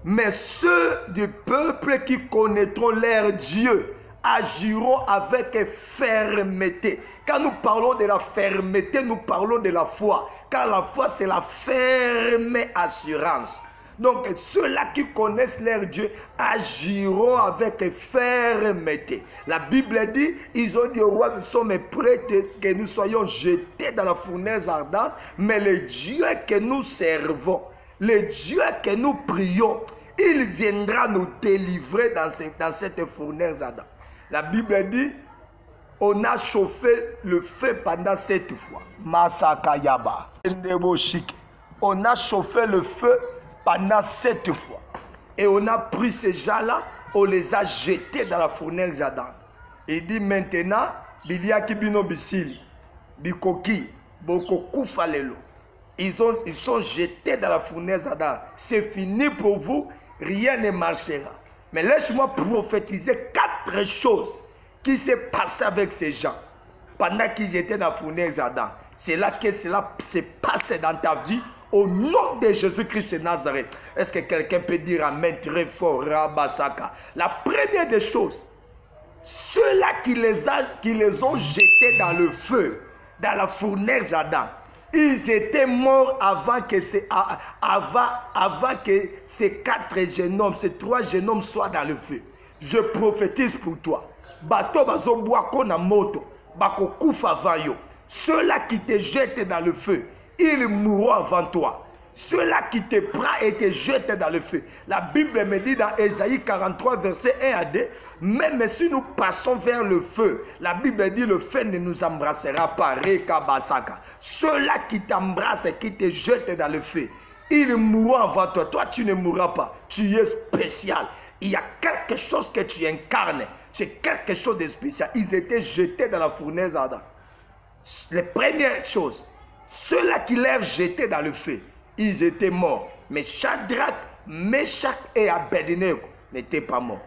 mais ceux du peuple qui connaîtront leur Dieu agiront avec fermeté. Quand nous parlons de la fermeté, nous parlons de la foi. Car la foi, c'est la ferme assurance. Donc, ceux-là qui connaissent leur Dieu agiront avec fermeté. La Bible dit, ils ont dit au roi, nous sommes prêts que nous soyons jetés dans la fournaise ardente, mais le Dieu que nous servons, le Dieu que nous prions, il viendra nous délivrer dans cette fournaise ardente. La Bible dit, on a chauffé le feu pendant 7 fois. Masakayaba. On a chauffé le feu pendant 7 fois. Et on a pris ces gens-là, on les a jetés dans la fournaise ardente. Il dit maintenant, Biliaki Bino Bisili, Bikoki, Bokoku Falelo. Ils sont jetés dans la fournaise ardente. C'est fini pour vous, rien ne marchera. Mais laisse-moi prophétiser 4 choses qui s'est passé avec ces gens pendant qu'ils étaient dans la fournaise ardente. C'est là que cela s'est passé dans ta vie. Au nom de Jésus-Christ de Nazareth. Est-ce que quelqu'un peut dire amen très fort, Rabasaka? La première des choses, ceux-là qui les ont jetés dans le feu, dans la fournaise ardente, ils étaient morts avant que ces 4 jeunes hommes, ces 3 jeunes hommes soient dans le feu. Je prophétise pour toi. Bato bazo boako na moto, bako kufa avant yo. Ceux-là qui te jettent dans le feu, ils mourront avant toi. Ceux-là qui te prennent et te jettent dans le feu. La Bible me dit dans Ésaïe 43, verset 1 à 2, même si nous passons vers le feu, la Bible dit le feu ne nous embrassera pas. Ceux-là qui t'embrassent et qui te jettent dans le feu, ils mourront avant toi. Toi, tu ne mourras pas. Tu es spécial. Il y a quelque chose que tu incarnes. C'est quelque chose de spécial. Ils étaient jetés dans la fournaise ardente. Les premières choses, ceux-là qui les jetaient dans le feu, ils étaient morts. Mais Shadrach, Meshach et Abednego n'étaient pas morts.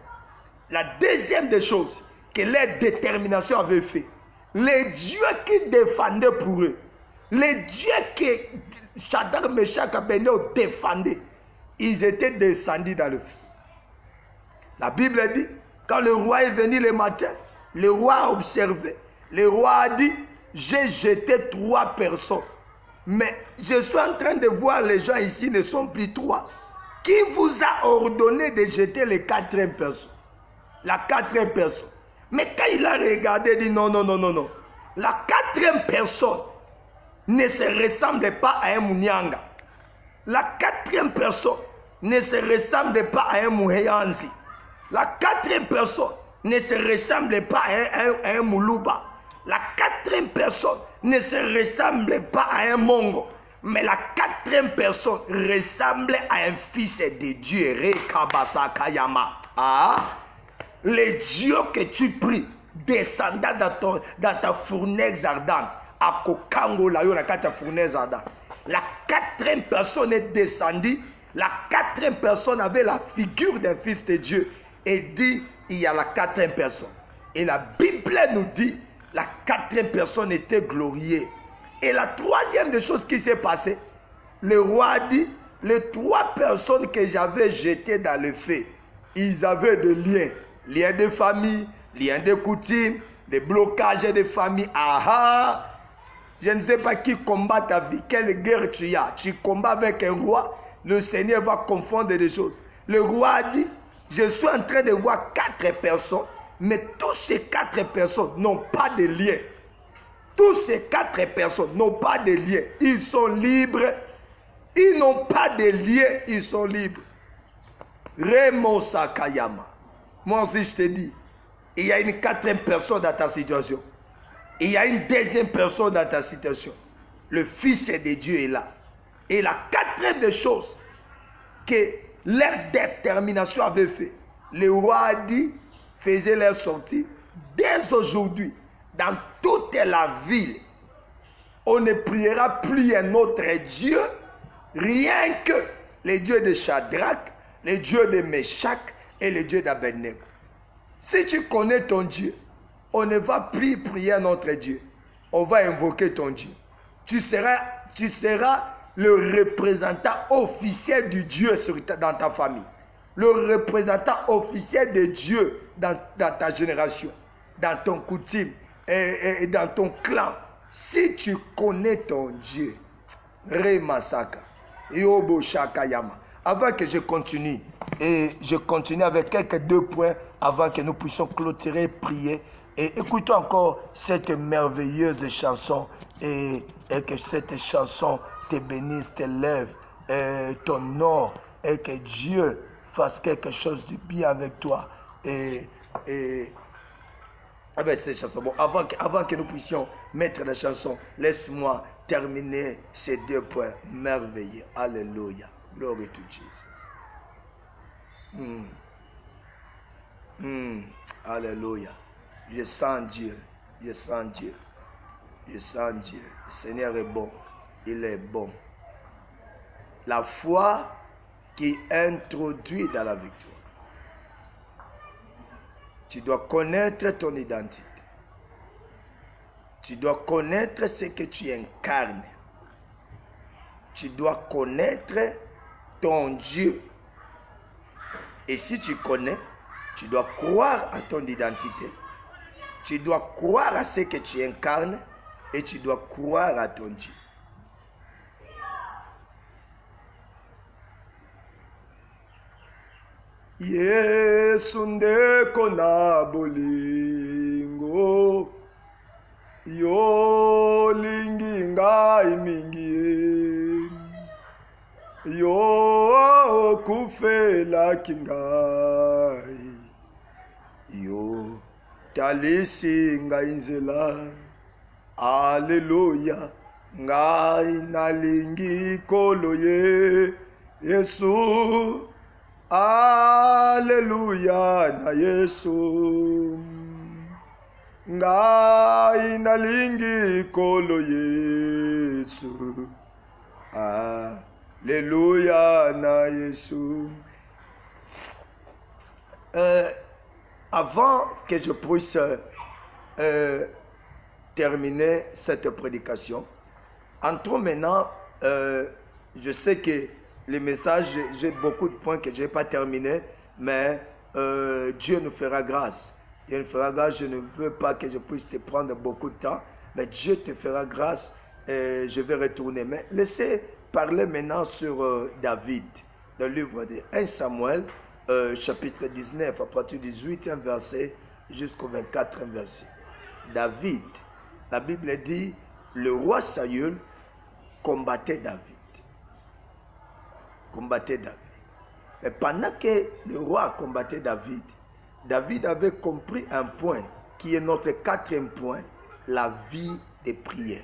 La deuxième des choses que leur détermination avait fait, les dieux qui défendaient pour eux, les dieux que Shadrach, Meshach et Abednego défendaient, ils étaient descendus dans le feu. La Bible dit, quand le roi est venu le matin, le roi a observé. Le roi a dit, j'ai jeté 3 personnes. Mais je suis en train de voir les gens ici ne sont plus 3. Qui vous a ordonné de jeter les 4e personne? La 4e personne. Mais quand il a regardé, il dit non, non, non, non, non. La 4e personne ne se ressemble pas à un Munyanga. La 4e personne ne se ressemble pas à un Muheyanzi. La 4e personne ne se ressemble pas à un Muluba. La 4e personne ne se ressemble pas à un Mongo. Mais la 4e personne ressemble à un fils de Dieu. Rekabasakayama. Le Dieu que tu pries descendant dans ta fournaise ardente. À Kokango, là, il y a ta fournaise ardente. La 4e personne est descendue. La 4e personne avait la figure d'un fils de Dieu. Et dit, il y a la 4e personne. Et la Bible nous dit, la 4e personne était glorieux. Et la 3e des choses qui s'est passée, le roi a dit, les 3 personnes que j'avais jetées dans le feu, ils avaient des liens. Liens de famille, liens de coutume, des blocages de famille. Je ne sais pas qui combat ta vie, quelle guerre tu as. Tu combats avec un roi, le Seigneur va confondre des choses. Le roi a dit, je suis en train de voir 4 personnes Mais tous ces 4 personnes n'ont pas de lien. Tous ces 4 personnes n'ont pas de lien. Ils sont libres. Ils n'ont pas de lien. Ils sont libres. Remo Sakayama. Moi aussi je te dis, il y a une 4e personne dans ta situation. Il y a une 2e personne dans ta situation. Le Fils de Dieu est là. Et la 4e des choses que leur détermination avait fait, le roi a dit, faisait leur sortie. Dès aujourd'hui, dans toute la ville, on ne priera plus un autre Dieu, rien que les dieux de Shadrach, les dieux de Meshach et les dieux d'Abednego. Si tu connais ton Dieu, on ne va plus prier un autre Dieu. On va invoquer ton Dieu. Tu seras le représentant officiel du Dieu dans ta famille. Le représentant officiel de Dieu dans ta génération, dans ton coutume et dans ton clan. Si tu connais ton Dieu, Remasaka, Yobo Shakayama. Avant que je continue, et je continue avec quelques 2 points avant que nous puissions clôturer et prier. Et écoutons encore cette merveilleuse chanson et que cette chanson te bénisse, t'élève, ton nom, et que Dieu fasse quelque chose de bien avec toi. Avec cette chanson. Bon, avant que nous puissions mettre la chanson, laisse-moi terminer ces 2 points merveilleux. Alléluia. Glory to Jesus. Alléluia. Je sens Dieu. Je sens Dieu. Je sens Dieu. Le Seigneur est bon. Il est bon. La foi qui introduit dans la victoire. Tu dois connaître ton identité. Tu dois connaître ce que tu incarnes. Tu dois connaître ton Dieu. Et si tu connais, tu dois croire à ton identité. Tu dois croire à ce que tu incarnes et tu dois croire à ton Dieu. Yesu ndeko na bolingo yo lingi ngai mingi yo kufela kingai yo talisi ngai nzela. Alleluia. Ngai nalingi kolo ye Yesu. Alleluia na Yesu. Ngai nalingi kolo Yesu. Alléluia na Yesu. Avant que je puisse terminer cette prédication, entrons maintenant, je sais que les messages, j'ai beaucoup de points que je n'ai pas terminés, mais Dieu nous fera grâce. Dieu nous fera grâce, je ne veux pas que je puisse te prendre beaucoup de temps, mais Dieu te fera grâce et je vais retourner. Mais laissez parler maintenant sur David, dans le livre de 1 Samuel, chapitre 19, à partir du 18e verset jusqu'au 24e verset. David, la Bible dit, le roi Saül combattait David. Combattait David. Et pendant que le roi combattait David, David avait compris un point qui est notre 4e point, la vie de prière.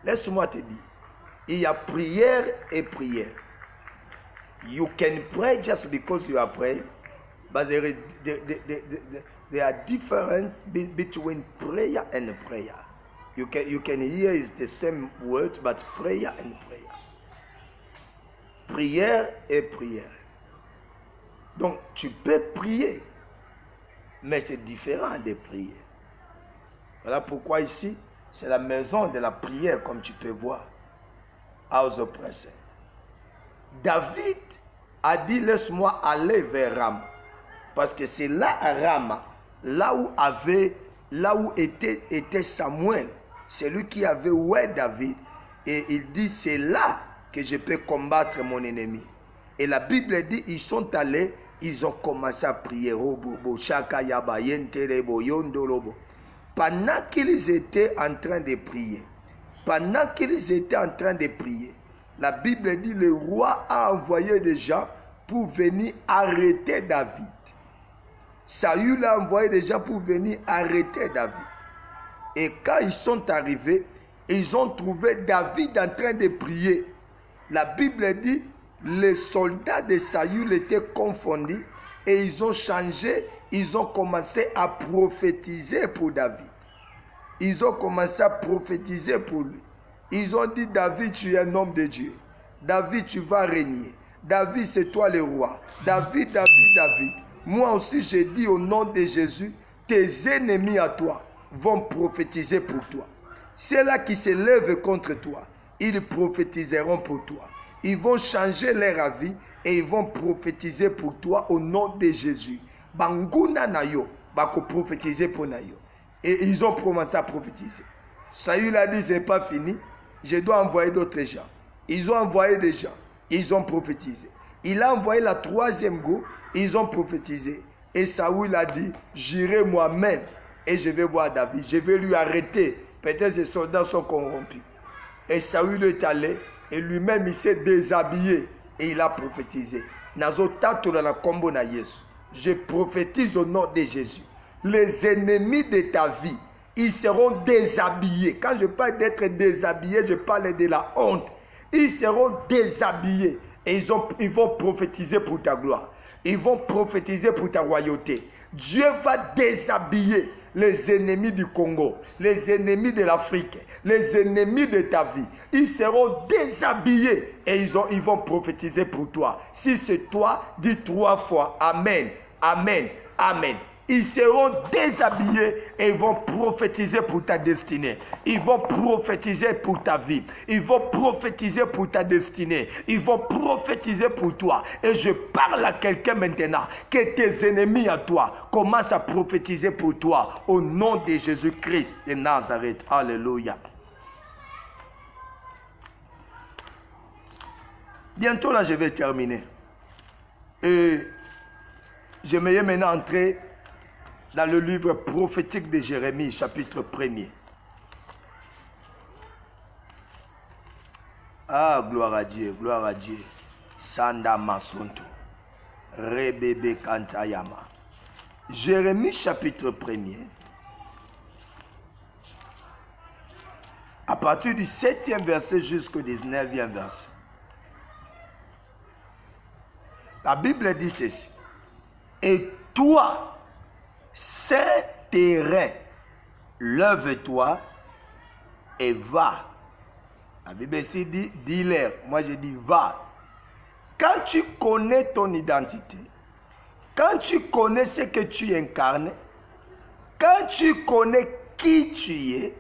Laisse-moi te dire, il y a prière et prière. You can pray just because you are praying, but there are differences between prayer and prayer. You can hear it's the same word, but prayer and prayer. Prière et prière. Donc, tu peux prier, mais c'est différent de prier. Voilà pourquoi ici, c'est la maison de la prière, comme tu peux voir. House of Prayer. David a dit, laisse-moi aller vers Rama. Parce que c'est là à Rama, là où était Samuel, c'est lui qui avait oué David. Et il dit, c'est là que je peux combattre mon ennemi. Et la Bible dit, ils sont allés Ils ont commencé à prier. Pendant qu'ils étaient en train de prier, la Bible dit le roi a envoyé des gens pour venir arrêter David. Saül a envoyé des gens pour venir arrêter David. Et quand ils sont arrivés, ils ont trouvé David en train de prier. La Bible dit les soldats de Saül étaient confondus et ils ont changé, ils ont commencé à prophétiser pour David. Ils ont commencé à prophétiser pour lui. Ils ont dit, David, tu es un homme de Dieu. David, tu vas régner. David, c'est toi le roi. David, David, David. Moi aussi, j'ai dit au nom de Jésus, tes ennemis à toi vont prophétiser pour toi. Ceux-là qui se lèvent contre toi, ils prophétiseront pour toi. Ils vont changer leur avis et ils vont prophétiser pour toi au nom de Jésus. Banguna nayo, bako prophétiser pour nayo. Et ils ont commencé à prophétiser. Saül a dit, c'est pas fini, je dois envoyer d'autres gens. Ils ont envoyé des gens, ils ont prophétisé. Il a envoyé la troisième go, ils ont prophétisé. Et Saül a dit, j'irai moi-même et je vais voir David. Je vais lui arrêter. Peut-être ses soldats sont corrompus. Et Saül est allé et lui-même il s'est déshabillé et il a prophétisé. Je prophétise au nom de Jésus. Les ennemis de ta vie, ils seront déshabillés. Quand je parle d'être déshabillé, je parle de la honte. Ils seront déshabillés et ils vont prophétiser pour ta gloire. Ils vont prophétiser pour ta royauté. Dieu va déshabiller les ennemis du Congo, les ennemis de l'Afrique, les ennemis de ta vie. Ils seront déshabillés et ils vont prophétiser pour toi. Si c'est toi, dis 3 fois Amen, Amen, Amen. Ils seront déshabillés et ils vont prophétiser pour ta destinée. Ils vont prophétiser pour ta vie. Ils vont prophétiser pour ta destinée. Ils vont prophétiser pour toi. Et je parle à quelqu'un maintenant, que tes ennemis à toi commencent à prophétiser pour toi au nom de Jésus-Christ de Nazareth. Alléluia. Bientôt là, je vais terminer. Et je vais maintenant entrer dans le livre prophétique de Jérémie, chapitre 1er. Ah, gloire à Dieu, gloire à Dieu. Sanda Masonto. Rebebe Kantayama. Jérémie, chapitre 1er. À partir du 7e verset jusqu'au 19e verset. La Bible dit ceci. Et toi, Saint terrain, lève-toi et va. La Bible ici dit, dis-leur. Moi je dis va. Quand tu connais ton identité, quand tu connais ce que tu incarnes, quand tu connais qui tu es,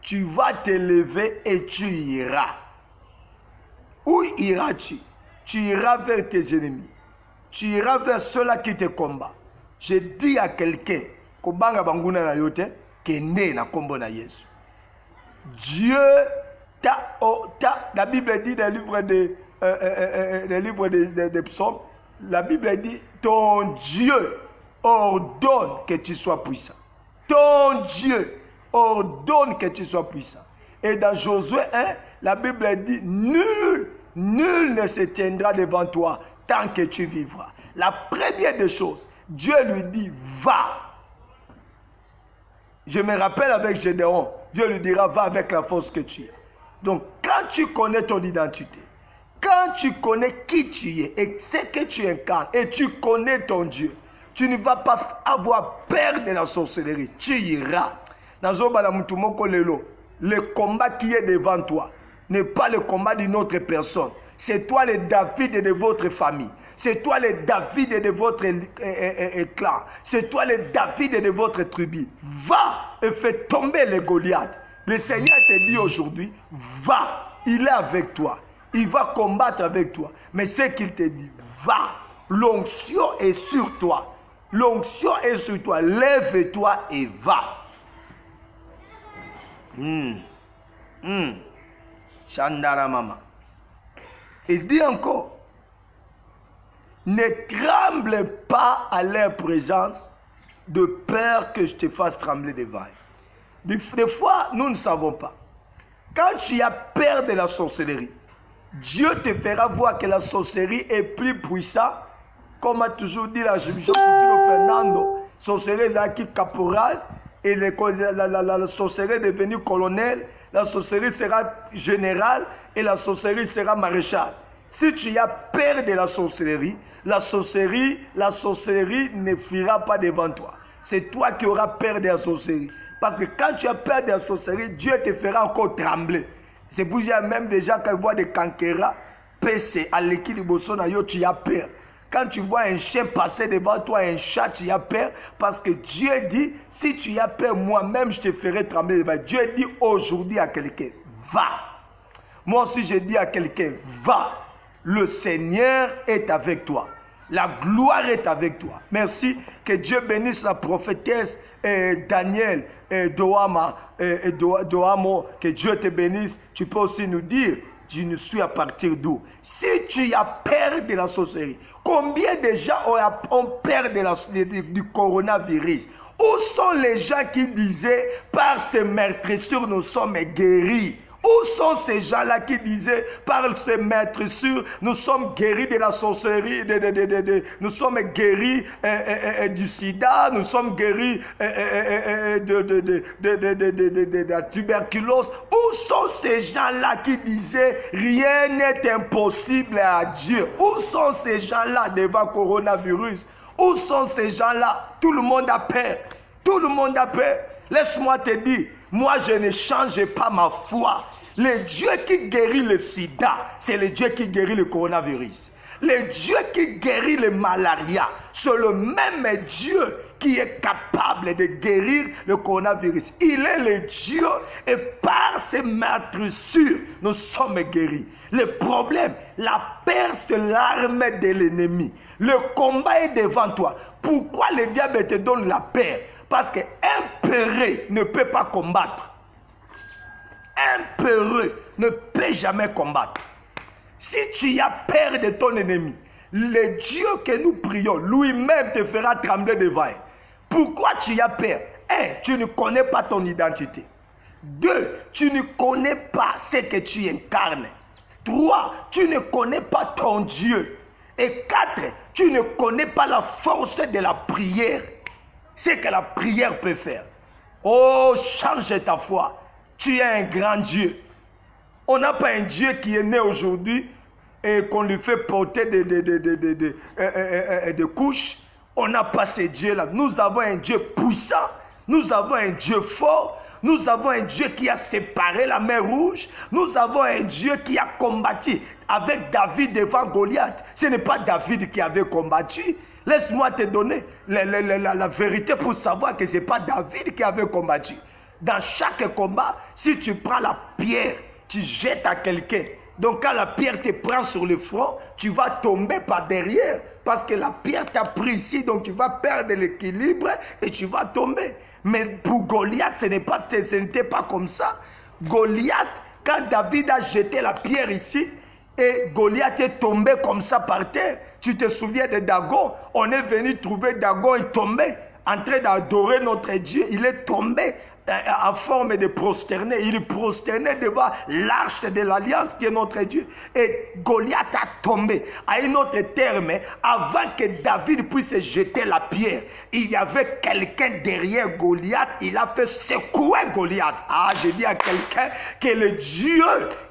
tu vas te lever et tu iras. Où iras-tu? Tu iras vers tes ennemis. Tu iras vers ceux-là qui te combattent. Je dis à quelqu'un, Dieu, la Bible dit dans le livre des psaumes, la Bible dit, ton Dieu ordonne que tu sois puissant. Ton Dieu ordonne que tu sois puissant. Et dans Josué 1, la Bible dit, nul ne se tiendra devant toi tant que tu vivras. La première des choses, Dieu lui dit, va. Je me rappelle avec Gédéon, Dieu lui dira, va avec la force que tu es. Donc, quand tu connais ton identité, quand tu connais qui tu es et ce que tu incarnes, et tu connais ton Dieu, tu ne vas pas avoir peur de la sorcellerie. Tu iras. Le combat qui est devant toi n'est pas le combat d'une autre personne. C'est toi le David de votre famille. C'est toi le David de votre clan. C'est toi le David de votre tribu. Va et fais tomber les Goliaths. Le Seigneur te dit aujourd'hui, va. Il est avec toi. Il va combattre avec toi. Mais ce qu'il te dit, va. L'onction est sur toi. L'onction est sur toi. Lève-toi et va. Chandara Mama. Il dit encore, Ne tremble pas à leur présence de peur que je te fasse trembler devant eux. Des fois, nous ne savons pas. Quand tu as peur de la sorcellerie, Dieu te fera voir que la sorcellerie est plus puissante. Comme a toujours dit la Bishop Fernando, sorcellerie est qui caporal et la sorcellerie est devenue colonel, la sorcellerie sera général et la sorcellerie sera maréchal. Si tu as peur de la sorcellerie ne fuira pas devant toi. C'est toi qui auras peur de la sorcellerie. Parce que quand tu as peur de la sorcellerie, Dieu te fera encore trembler. C'est pour ça même déjà quand tu vois des canqueras, PC, à l'équilibre, tu as peur. Quand tu vois un chien passer devant toi, un chat, tu as peur. Parce que Dieu dit, si tu as peur, moi-même, je te ferai trembler devant. Dieu dit aujourd'hui à quelqu'un, va. Moi aussi, je dis à quelqu'un, va. Le Seigneur est avec toi. La gloire est avec toi. Merci. Que Dieu bénisse la prophétesse Daniel Doamo. Que Dieu te bénisse. Tu peux aussi nous dire, je ne suis à partir d'où? Si tu as peur de la sorcellerie, combien de gens ont peur du coronavirus? Où sont les gens qui disaient, par ces meurtrissures, nous sommes guéris? Où sont ces gens-là qui disaient, par ces meurtrissures, nous sommes guéris de la sorcellerie, nous sommes guéris du sida, nous sommes guéris de la tuberculose? Où sont ces gens-là qui disaient, rien n'est impossible à Dieu? Où sont ces gens-là devant le coronavirus? Où sont ces gens-là? Tout le monde a peur. Tout le monde a peur. Laisse-moi te dire, moi je ne change pas ma foi. Le Dieu qui guérit le sida, c'est le Dieu qui guérit le coronavirus. Le Dieu qui guérit le malaria, c'est le même Dieu qui est capable de guérir le coronavirus. Il est le Dieu et par ses meurtrissures, nous sommes guéris. Le problème, la peur, c'est l'arme de l'ennemi. Le combat est devant toi. Pourquoi le diable te donne la peur? Parce qu'un peureux ne peut pas combattre. Un peureux ne peut jamais combattre. Si tu as peur de ton ennemi, le Dieu que nous prions, lui-même te fera trembler devant lui. Pourquoi tu as peur? 1. Tu ne connais pas ton identité. 2. Tu ne connais pas ce que tu incarnes. 3. Tu ne connais pas ton Dieu. Et 4. Tu ne connais pas la force de la prière. Ce que la prière peut faire. Oh, change ta foi. Tu es un grand Dieu. On n'a pas un Dieu qui est né aujourd'hui et qu'on lui fait porter des couches. On n'a pas ce Dieu-là. Nous avons un Dieu puissant. Nous avons un Dieu fort. Nous avons un Dieu qui a séparé la mer Rouge. Nous avons un Dieu qui a combattu avec David devant Goliath. Ce n'est pas David qui avait combattu. Laisse-moi te donner la vérité pour savoir que ce n'est pas David qui avait combattu. Dans chaque combat, si tu prends la pierre, tu jettes à quelqu'un. Donc quand la pierre te prend sur le front, tu vas tomber par derrière. Parce que la pierre t'a pris ici, donc tu vas perdre l'équilibre et tu vas tomber. Mais pour Goliath, ce n'était pas comme ça. Goliath, quand David a jeté la pierre ici, et Goliath est tombé comme ça par terre. Tu te souviens de Dagon? On est venu trouver Dagon est tombé, en train d'adorer notre Dieu. Il est tombé en forme de prosterné. Il est prosterné devant l'arche de l'alliance qui est notre Dieu. Et Goliath a tombé. À un autre terme, avant que David puisse jeter la pierre, il y avait quelqu'un derrière Goliath. Il a fait secouer Goliath. Ah, je dis à quelqu'un que le Dieu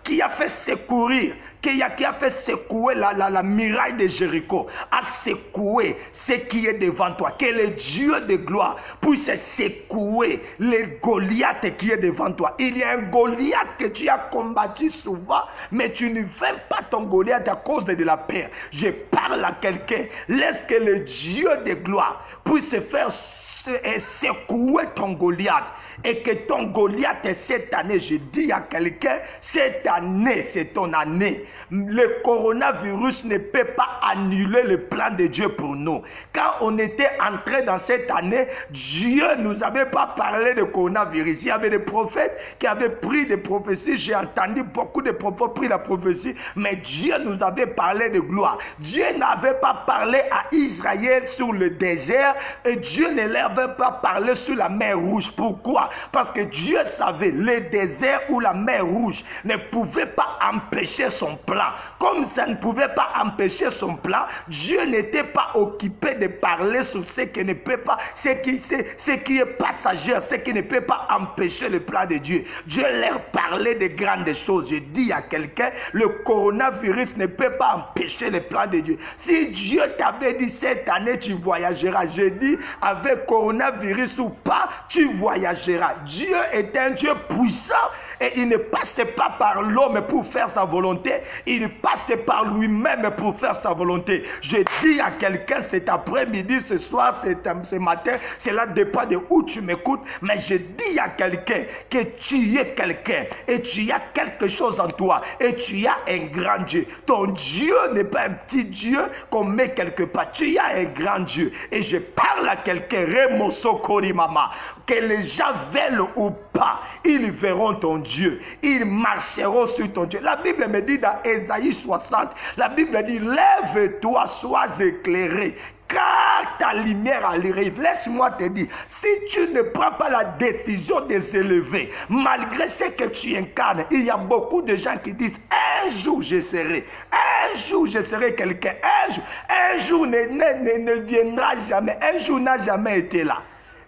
qui a fait secourir, qui a fait secouer la muraille de Jéricho, a secoué ce qui est devant toi. Que le Dieu de gloire puisse secouer le Goliath qui est devant toi. Il y a un Goliath que tu as combattu souvent, mais tu ne vaincus pas ton Goliath à cause de la peur. Je parle à quelqu'un. Laisse que le Dieu de gloire puisse faire secouer ton Goliath et que ton Goliath cette année, je dis à quelqu'un, cette année, c'est ton année. Le coronavirus ne peut pas annuler le plan de Dieu pour nous. Quand on était entré dans cette année, Dieu ne nous avait pas parlé de coronavirus. Il y avait des prophètes qui avaient pris des prophéties. J'ai entendu beaucoup de prophètes pris la prophétie, mais Dieu nous avait parlé de gloire. Dieu n'avait pas parlé à Israël sur le désert et Dieu ne leur avait pas parlé sur la mer Rouge. Pourquoi? Parce que Dieu savait le désert ou la mer Rouge ne pouvait pas empêcher son plan. Comme ça ne pouvait pas empêcher son plan, Dieu n'était pas occupé de parler sur ce qui ne peut pas, ce qui est passager, ce qui ne peut pas empêcher le plan de Dieu. Dieu leur parlait de grandes choses. Je dis à quelqu'un, le coronavirus ne peut pas empêcher le plan de Dieu. Si Dieu t'avait dit cette année tu voyageras, je dis avec coronavirus ou pas, tu voyageras. Dieu est un Dieu puissant et il ne passe pas par l'homme pour faire sa volonté, il passe par lui-même pour faire sa volonté. Je dis à quelqu'un cet après-midi, ce soir, ce matin, cela dépend de où tu m'écoutes, mais je dis à quelqu'un que tu es quelqu'un et tu as quelque chose en toi et tu as un grand Dieu. Ton Dieu n'est pas un petit Dieu qu'on met quelque part. Tu as un grand Dieu. Et je parle à quelqu'un, que les gens veulent ou pas, ils verront ton Dieu. Ils marcheront sur ton Dieu. La Bible me dit dans Ésaïe 60, la Bible dit, lève-toi, sois éclairé, car ta lumière arrive. Laisse-moi te dire, si tu ne prends pas la décision de s'élever, malgré ce que tu incarnes, il y a beaucoup de gens qui disent, un jour je serai quelqu'un, un jour ne viendra jamais, un jour n'a jamais été là.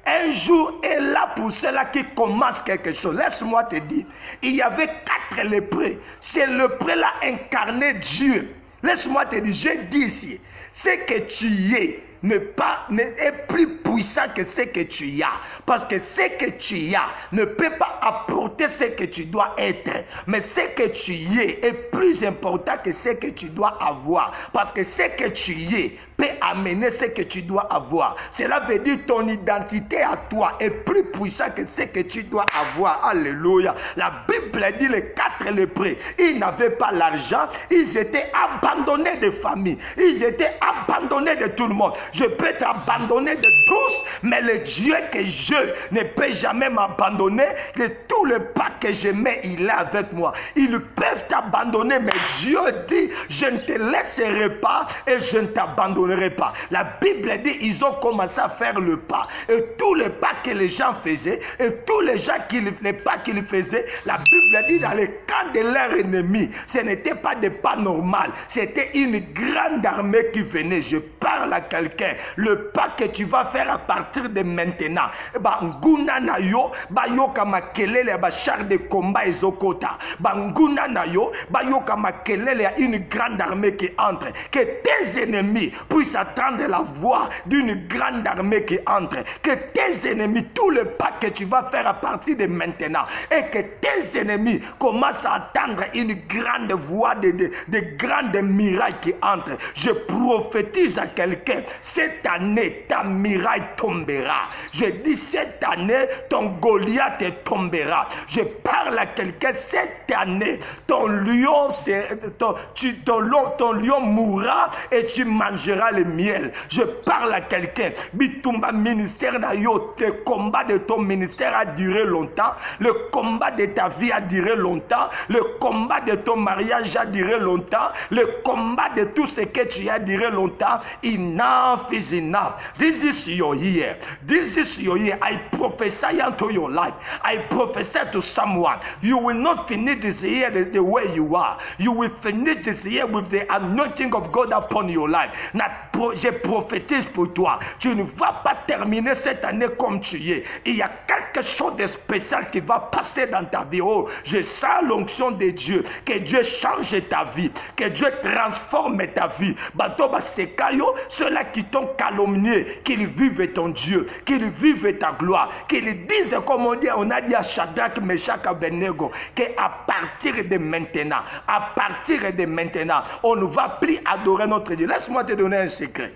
Un jour est là pour ceux-là qui commencent quelque chose. Laisse-moi te dire, il y avait 4 lépreux. Ces lépreux-là incarnaient Dieu. Laisse-moi te dire, je dis ici, ce que tu es est plus puissant que ce que tu as. Parce que ce que tu as ne peut pas apporter ce que tu dois être. Mais ce que tu es est plus important que ce que tu dois avoir. Parce que ce que tu es peut amener ce que tu dois avoir. Cela veut dire ton identité à toi est plus puissant que ce que tu dois avoir. Alléluia. La Bible dit les 4 lépreux, ils n'avaient pas l'argent, ils étaient abandonnés de famille, ils étaient abandonnés de tout le monde. Je peux être abandonné de tous, mais le Dieu que je ne peux jamais m'abandonner. De tous les pas que je mets, il est avec moi. Ils peuvent t'abandonner, mais Dieu dit, je ne te laisserai pas et je ne t'abandonnerai pas. La Bible dit, ils ont commencé à faire le pas. Et tous les pas que les gens faisaient, et tous les pas qu'ils faisaient, la Bible dit, dans le camp de leur ennemi, ce n'était pas des pas normaux. C'était une grande armée qui venait. Je parle à quelqu'un. Le pas que tu vas faire à partir de maintenant, nguna na yo bayoka makelele ba char de combat ezokota, nguna na yo bayoka makelele ya une grande armée qui entre, que tes ennemis puissent attendre la voix d'une grande armée qui entre, que tes ennemis, tous les pas que tu vas faire à partir de maintenant, et que tes ennemis commencent à attendre une grande voix de grandes mirailles qui entrent. Je prophétise à quelqu'un, cette année, ta miraille tombera. Je dis cette année, ton Goliath tombera. Je parle à quelqu'un, cette année, ton lion mourra et tu mangeras le miel. Je parle à quelqu'un, Bitumba ministère na yo, le combat de ton ministère a duré longtemps, le combat de ta vie a duré longtemps, le combat de ton mariage a duré longtemps, le combat de tout ce que tu as duré longtemps. Enough is enough. This is your year. This is your year. I prophesy unto your life. I prophesy to someone. You will not finish this year the way you are. You will finish this year with the anointing of God upon your life. Je prophétise pour toi. Tu ne vas pas terminer cette année comme tu es. Il y a quelque chose de spécial qui va passer dans ta vie. Oh, je sens l'onction de Dieu. Que Dieu change ta vie. Que Dieu transforme ta vie. Batoba sekayo, ceux-là qui t'ont calomnié, qu'ils vivent ton Dieu, qu'ils vivent ta gloire, qu'ils disent comme on a dit à Shadrach, Meshach, Abednego, qu'à partir de maintenant, on ne va plus adorer notre Dieu. Laisse-moi te donner un secret.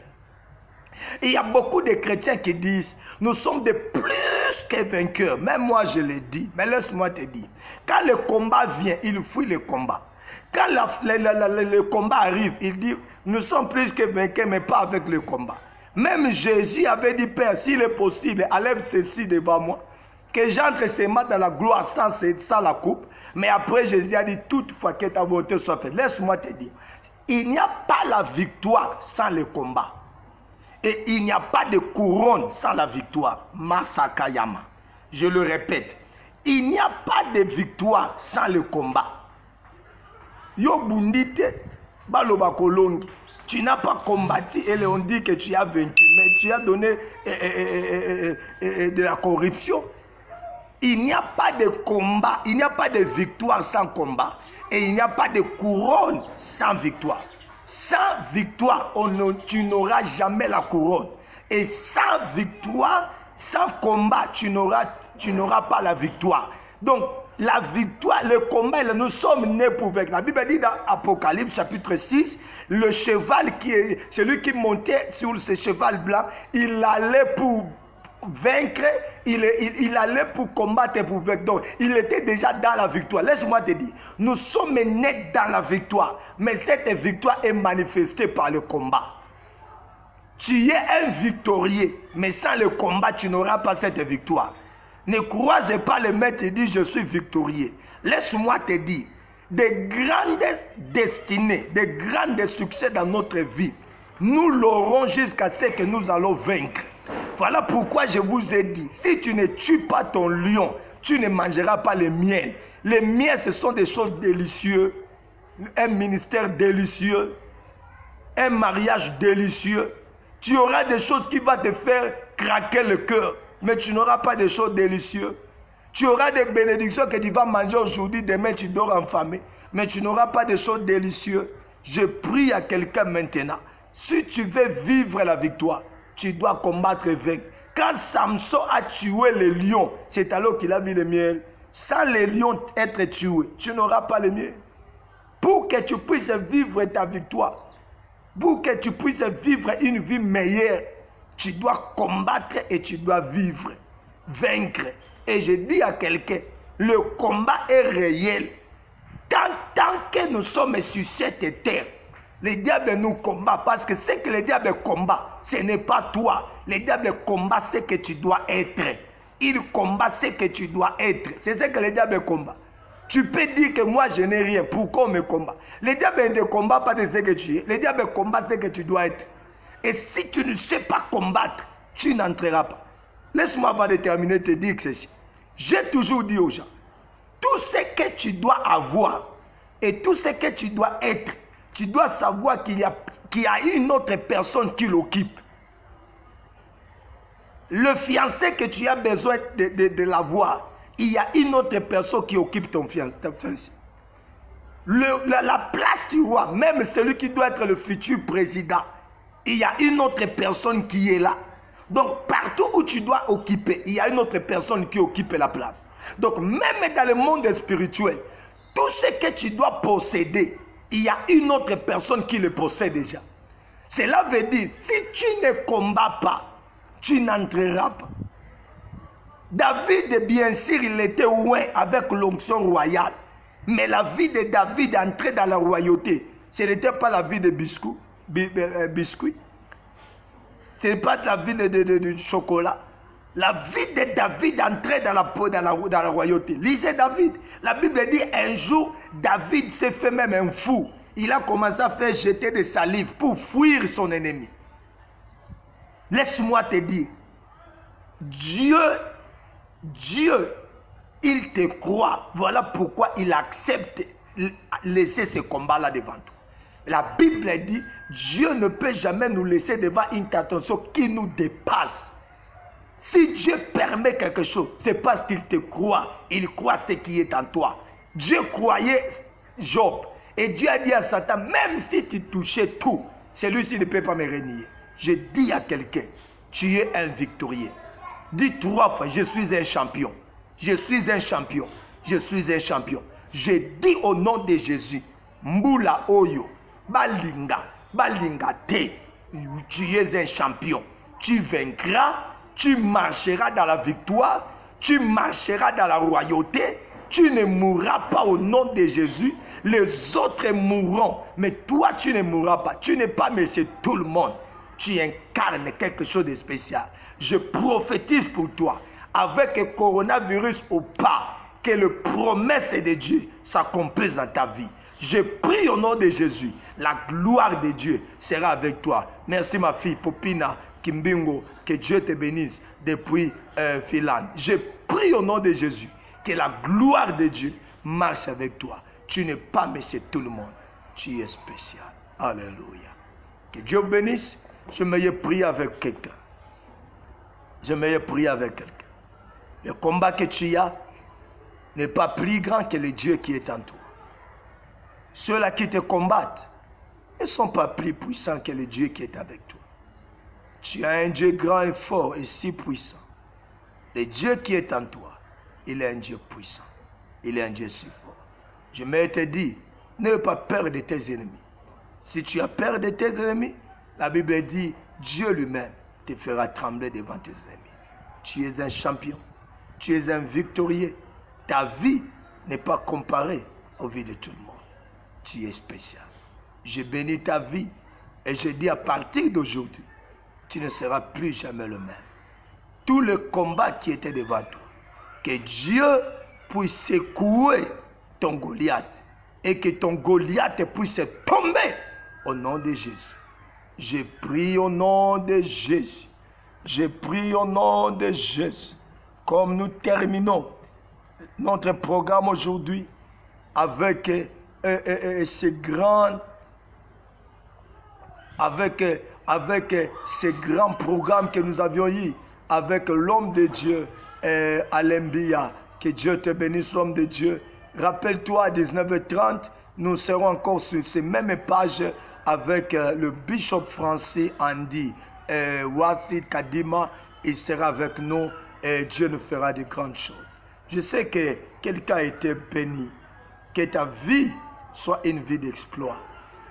Il y a beaucoup de chrétiens qui disent, nous sommes de plus qu'un vainqueur. Même moi, je l'ai dit. Mais laisse-moi te dire. Quand le combat vient, il fuit le combat. Quand le combat arrive, il dit, nous sommes plus que vainqueurs, mais pas avec le combat. Même Jésus avait dit, Père, s'il est possible, enlève ceci devant moi. Que j'entre seulement dans la gloire sans la coupe. Mais après, Jésus a dit, toutefois que ta volonté soit faite. Laisse-moi te dire. Il n'y a pas la victoire sans le combat. Et il n'y a pas de couronne sans la victoire. Masakayama. Je le répète. Il n'y a pas de victoire sans le combat. Yo bundite, baloba kolongi. Tu n'as pas combattu et on dit que tu as vaincu. Mais tu as donné de la corruption. Il n'y a pas de combat, il n'y a pas de victoire sans combat. Et il n'y a pas de couronne sans victoire. Sans victoire, tu n'auras jamais la couronne. Et sans victoire, sans combat, tu n'auras pas la victoire. Donc, la victoire, le combat, nous sommes nés pour vaincre. La Bible dit dans Apocalypse chapitre 6, le cheval celui qui montait sur ce cheval blanc, il allait pour vaincre, il allait pour combattre, pour vaincre. Donc, il était déjà dans la victoire. Laisse-moi te dire, nous sommes nés dans la victoire, mais cette victoire est manifestée par le combat. Tu es un victorieux, mais sans le combat, tu n'auras pas cette victoire. Ne croisez pas le maître et dis je suis victorieux. Laisse-moi te dire, des grandes destinées, des grands succès dans notre vie, nous l'aurons jusqu'à ce que nous allons vaincre. Voilà pourquoi je vous ai dit, si tu ne tues pas ton lion, tu ne mangeras pas le miel. Les miels, ce sont des choses délicieuses, un ministère délicieux, un mariage délicieux. Tu auras des choses qui vont te faire craquer le cœur, mais tu n'auras pas des choses délicieuses. Tu auras des bénédictions que tu vas manger aujourd'hui, demain tu dors enfamé, mais tu n'auras pas des choses délicieuses. Je prie à quelqu'un maintenant, si tu veux vivre la victoire, tu dois combattre et vaincre. Quand Samson a tué les lions, c'est alors qu'il a vu le miel. Sans les lions être tués, tu n'auras pas le miel. Pour que tu puisses vivre ta victoire, pour que tu puisses vivre une vie meilleure, tu dois combattre et tu dois vivre, vaincre. Et je dis à quelqu'un, le combat est réel. Tant que nous sommes sur cette terre, le diable nous combat parce que ce que le diable combat, ce n'est pas toi. Le diable combat ce que tu dois être. Il combat ce que tu dois être. C'est ce que le diable combat. Tu peux dire que moi je n'ai rien. Pourquoi on me combat? Le diable ne combat pas de ce que tu es. Le diable combat ce que tu dois être. Et si tu ne sais pas combattre, tu n'entreras pas. Laisse-moi avant de terminer te dire que ceci. J'ai toujours dit aux gens, tout ce que tu dois avoir et tout ce que tu dois être, tu dois savoir qu'il y a une autre personne qui l'occupe. Le fiancé que tu as besoin de l'avoir, il y a une autre personne qui occupe ton fiancé. La place du roi, même celui qui doit être le futur président, il y a une autre personne qui est là. Donc partout où tu dois occuper, il y a une autre personne qui occupe la place. Donc même dans le monde spirituel, tout ce que tu dois posséder, il y a une autre personne qui le possède déjà. Cela veut dire, si tu ne combats pas, tu n'entreras pas. David, bien sûr, il était loin avec l'onction royale. Mais la vie de David entrer dans la royauté, ce n'était pas la vie de biscuit. Ce n'est pas la vie de chocolat. La vie de David entrait dans la royauté. Lisez David. La Bible dit un jour, David s'est fait même un fou. Il a commencé à faire jeter des salives pour fuir son ennemi. Laisse-moi te dire, Dieu, il te croit. Voilà pourquoi il accepte de laisser ce combat-là devant toi. La Bible dit, Dieu ne peut jamais nous laisser devant une tentation qui nous dépasse. Si Dieu permet quelque chose, c'est parce qu'il te croit. Il croit ce qui est en toi. Dieu croyait Job. Et Dieu a dit à Satan, même si tu touchais tout, celui-ci ne peut pas me renier. Je dis à quelqu'un, tu es un victorieux. Dis 3 fois, je suis un champion. Je suis un champion. Je suis un champion. Je dis au nom de Jésus, Mbula Oyo, Balinga, Balinga Te, tu es un champion. Tu vaincras, tu marcheras dans la victoire, Tu marcheras dans la royauté. Tu ne mourras pas au nom de Jésus. Les autres mourront. Mais toi, tu ne mourras pas. Tu n'es pas monsieur tout le monde. Tu incarnes quelque chose de spécial. Je prophétise pour toi, avec le coronavirus ou pas, que les promesses de Dieu s'accomplissent dans ta vie. Je prie au nom de Jésus. La gloire de Dieu sera avec toi. Merci ma fille Popina Kimbingo. Que Dieu te bénisse depuis Finlande. Je prie au nom de Jésus que la gloire de Dieu marche avec toi. Tu n'es pas monsieur tout le monde. Tu es spécial. Alléluia. Que Dieu vous bénisse. Je me prie avec quelqu'un. Je me prie avec quelqu'un. Le combat que tu as n'est pas plus grand que le Dieu qui est en toi. Ceux-là qui te combattent ne sont pas plus puissants que le Dieu qui est avec toi. Tu as un Dieu grand et fort et si puissant. Le Dieu qui est en toi, il est un Dieu puissant. Il est un Dieu si fort. Je me te dis, n'aie pas peur de tes ennemis. Si tu as peur de tes ennemis, la Bible dit, Dieu lui-même te fera trembler devant tes ennemis. Tu es un champion. Tu es un victorieux. Ta vie n'est pas comparée aux vies de tout le monde. Tu es spécial. Je bénis ta vie et je dis à partir d'aujourd'hui, tu ne seras plus jamais le même. Tout le combat qui était devant toi, que Dieu puisse secouer ton Goliath et que ton Goliath puisse tomber au nom de Jésus. Je prie au nom de Jésus. Je prie au nom de Jésus. Comme nous terminons notre programme aujourd'hui avec ces grands programmes que nous avions eu avec l'homme de Dieu, Alain Biya. Que Dieu te bénisse, l'homme de Dieu. Rappelle-toi, à 19h30, nous serons encore sur ces mêmes pages avec le bishop français Andy Watsit Kadima. Il sera avec nous et Dieu nous fera de grandes choses. Je sais que quelqu'un a été béni. Que ta vie soit une vie d'exploit.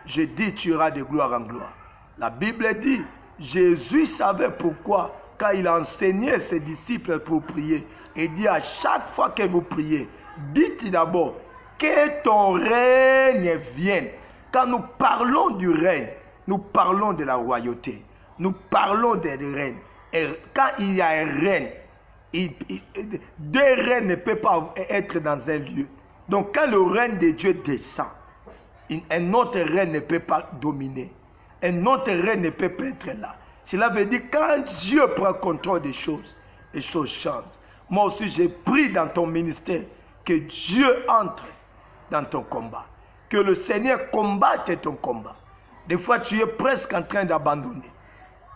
Je dis, tu iras de gloire en gloire. La Bible dit, Jésus savait pourquoi, quand il a enseigné ses disciples pour prier, il dit à chaque fois que vous priez, dites d'abord, que ton règne vienne. Quand nous parlons du règne, nous parlons de la royauté. Nous parlons des règnes. Et quand il y a un règne, deux règnes ne peuvent pas être dans un lieu. Donc quand le règne de Dieu descend, un autre règne ne peut pas dominer. Un autre règne ne peut pas être là. Cela veut dire quand Dieu prend contrôle des choses, les choses changent. Moi aussi, j'ai pris dans ton ministère que Dieu entre dans ton combat. Que le Seigneur combatte ton combat. Des fois, tu es presque en train d'abandonner.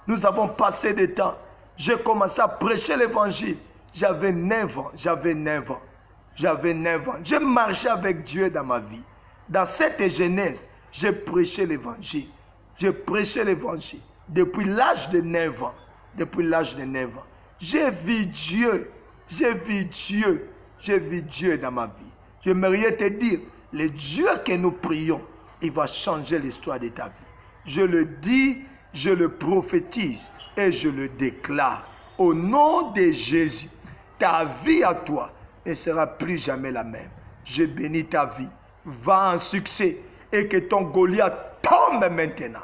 Nous avons passé des temps. J'ai commencé à prêcher l'évangile. J'avais 9 ans. J'avais 9 ans. J'avais 9 ans. J'ai marché avec Dieu dans ma vie. Dans cette jeunesse, j'ai prêché l'évangile. J'ai prêché l'évangile. Depuis l'âge de 9 ans. Depuis l'âge de 9 ans. J'ai vu Dieu. J'ai vu Dieu. J'ai vu Dieu dans ma vie. J'aimerais te dire, le Dieu que nous prions, il va changer l'histoire de ta vie. Je le dis, je le prophétise et je le déclare. Au nom de Jésus, ta vie à toi ne sera plus jamais la même. Je bénis ta vie. Va en succès et que ton Goliath tombe maintenant.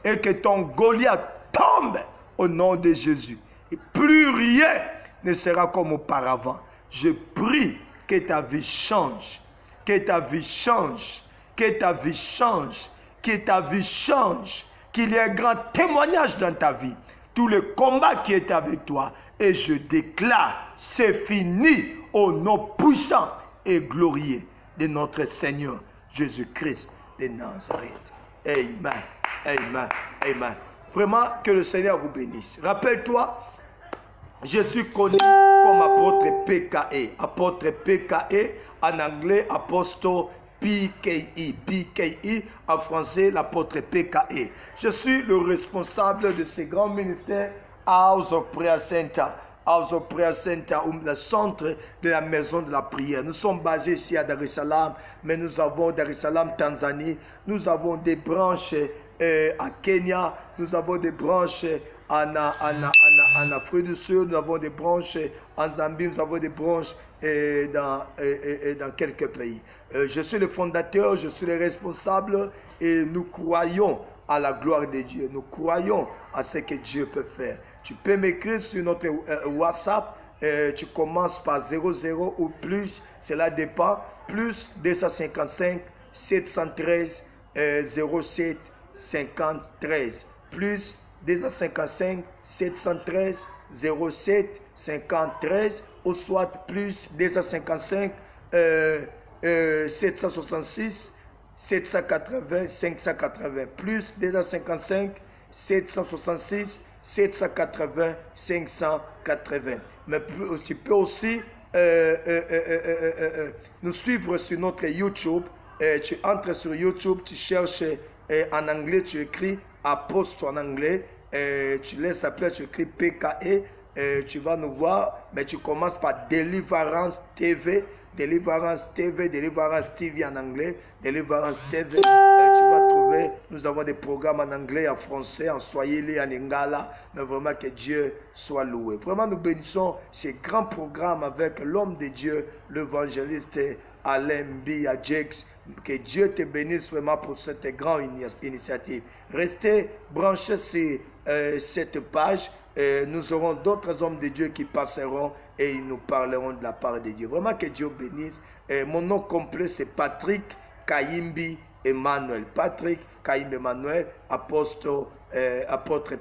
Et que ton Goliath tombe au nom de Jésus. Et plus rien ne sera comme auparavant. Je prie que ta vie change. Que ta vie change. Que ta vie change. Que ta vie change. Qu'il y ait un grand témoignage dans ta vie. Tout le combat qui est avec toi. Et je déclare, c'est fini au nom puissant et glorieux de notre Seigneur Jésus-Christ de Nazareth. Amen. Amen. Amen. Vraiment, que le Seigneur vous bénisse. Rappelle-toi, je suis connu comme apôtre PKE. Apôtre PKE, en anglais, apôtre PKE. PKE, en français, l'apôtre PKE. Je suis le responsable de ce grand ministère House of Prayer Center. House of Prayer Center, le centre de la maison de la prière. Nous sommes basés ici à Dar es Salaam, mais nous avons Dar es Salaam, Tanzanie. Nous avons des branches à Kenya. Nous avons des branches en en Afrique du Sud, nous avons des branches en Zambie, nous avons des branches dans quelques pays. Je suis le fondateur, je suis le responsable et nous croyons à la gloire de Dieu. Nous croyons à ce que Dieu peut faire. Tu peux m'écrire sur notre WhatsApp. Tu commences par 00 ou plus, cela dépend. Plus 255 713 07 53. Plus 255 713 07 53 ou soit plus 255 766 780 580 plus 255 766 780 580. Mais tu peux aussi nous suivre sur notre YouTube. Tu entres sur YouTube, tu cherches en anglais, tu écris Apostle en anglais, tu laisses appeler, tu écris PKE, tu vas nous voir, mais tu commences par Délivrance TV, Délivrance TV, Délivrance TV en anglais, Délivrance TV. Tu vas trouver, nous avons des programmes en anglais, en français, en swahili, en lingala, mais vraiment que Dieu soit loué. Vraiment, nous bénissons ces grands programmes avec l'homme de Dieu, l'évangéliste Alain Mbia Jakes. Que Dieu te bénisse vraiment pour cette grande initiative. Restez branchés sur cette page. Nous aurons d'autres hommes de Dieu qui passeront et ils nous parleront de la part de Dieu. Vraiment que Dieu bénisse. Mon nom complet c'est Patrick Kayimbi Emmanuel. Patrick Kayimbi Emmanuel, apôtre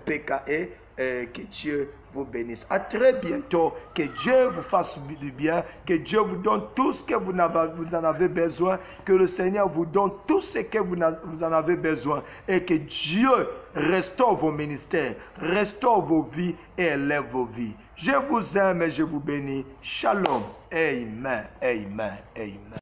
PKE. Que Dieu vous bénisse. À très bientôt. Que Dieu vous fasse du bien. Que Dieu vous donne tout ce que vous en avez besoin. Que le Seigneur vous donne tout ce que vous en avez besoin. Et que Dieu restaure vos ministères, restaure vos vies et élève vos vies. Je vous aime et je vous bénis. Shalom. Amen. Amen. Amen.